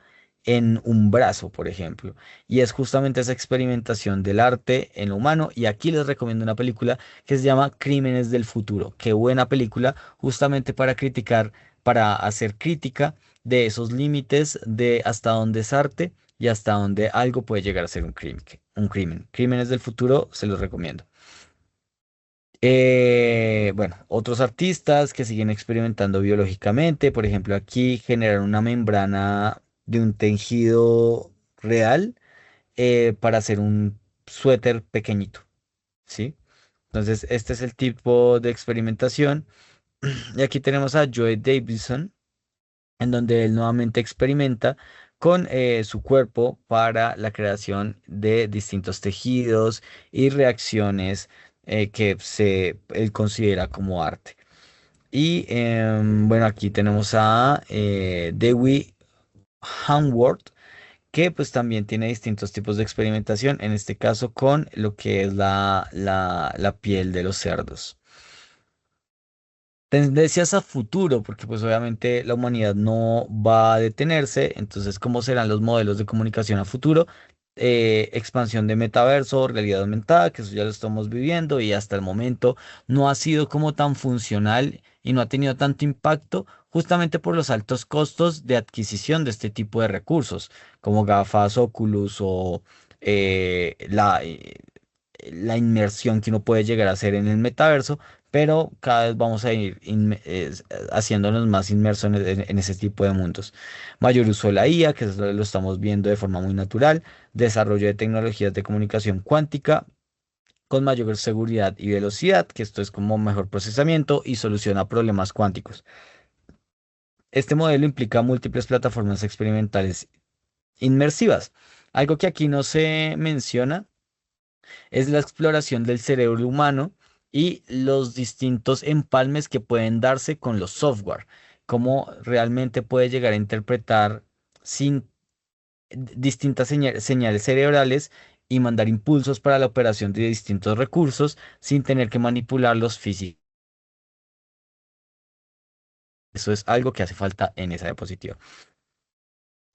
en un brazo, por ejemplo. Y es justamente esa experimentación del arte en lo humano. Y aquí les recomiendo una película que se llama Crímenes del Futuro. Qué buena película, justamente para criticar, para hacer crítica de esos límites de hasta dónde es arte y hasta dónde algo puede llegar a ser un crimen. Un crimen. Crímenes del Futuro, se los recomiendo. Bueno, otros artistas que siguen experimentando biológicamente, por ejemplo, aquí generan una membrana de un tejido real para hacer suéter pequeñito, ¿sí? Entonces, este es el tipo de experimentación. Y aquí tenemos a Joe Davidson, en donde él nuevamente experimenta con su cuerpo para la creación de distintos tejidos y reacciones él considera como arte. Y bueno, aquí tenemos a Dewey Hanworth, que pues también tiene distintos tipos de experimentación, en este caso con lo que es la piel de los cerdos. Tendencias a futuro, porque pues obviamente la humanidad no va a detenerse, entonces ¿cómo serán los modelos de comunicación a futuro? Expansión de metaverso, realidad aumentada, que eso ya lo estamos viviendo y hasta el momento no ha sido como tan funcional y no ha tenido tanto impacto justamente por los altos costos de adquisición de este tipo de recursos, como gafas, Oculus o eh, la, eh, la inmersión que uno puede llegar a hacer en el metaverso, pero cada vez vamos a ir haciéndonos más inmersos en ese tipo de mundos. Mayor uso de la IA, que eso lo estamos viendo de forma muy natural, desarrollo de tecnologías de comunicación cuántica con mayor seguridad y velocidad, que esto es como mejor procesamiento y solución a problemas cuánticos. Este modelo implica múltiples plataformas experimentales inmersivas. Algo que aquí no se menciona es la exploración del cerebro humano y los distintos empalmes que pueden darse con los software, cómo realmente puede llegar a interpretar sin distintas señales cerebrales y mandar impulsos para la operación de distintos recursos sin tener que manipularlos físicamente. Eso es algo que hace falta en esa diapositiva.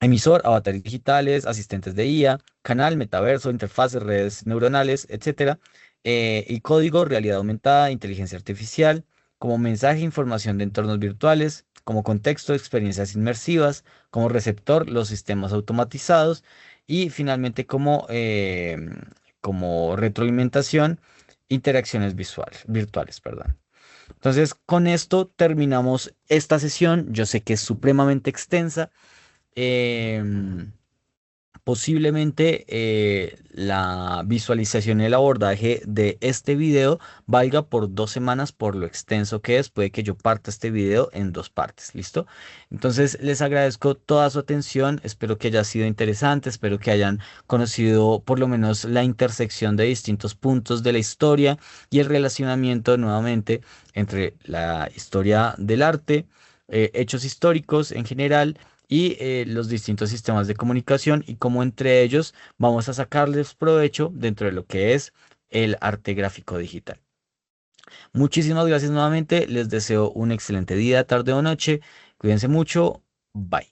Emisor, avatares digitales, asistentes de IA, canal, metaverso, interfaces, redes neuronales, etcétera. Y código, realidad aumentada, inteligencia artificial, como mensaje, información de entornos virtuales, como contexto, experiencias inmersivas, como receptor, los sistemas automatizados y finalmente como retroalimentación, interacciones virtuales, perdón. Entonces, con esto terminamos esta sesión. Yo sé que es supremamente extensa. Em, Posiblemente la visualización y el abordaje de este video valga por 2 semanas por lo extenso que es. Puede que yo parta este video en dos partes, ¿listo? Entonces les agradezco toda su atención. Espero que haya sido interesante. Espero que hayan conocido por lo menos la intersección de distintos puntos de la historia y el relacionamiento nuevamente entre la historia del arte, hechos históricos en general y los distintos sistemas de comunicación y cómo entre ellos vamos a sacarles provecho dentro de lo que es el arte gráfico digital. Muchísimas gracias nuevamente, les deseo un excelente día, tarde o noche, cuídense mucho, bye.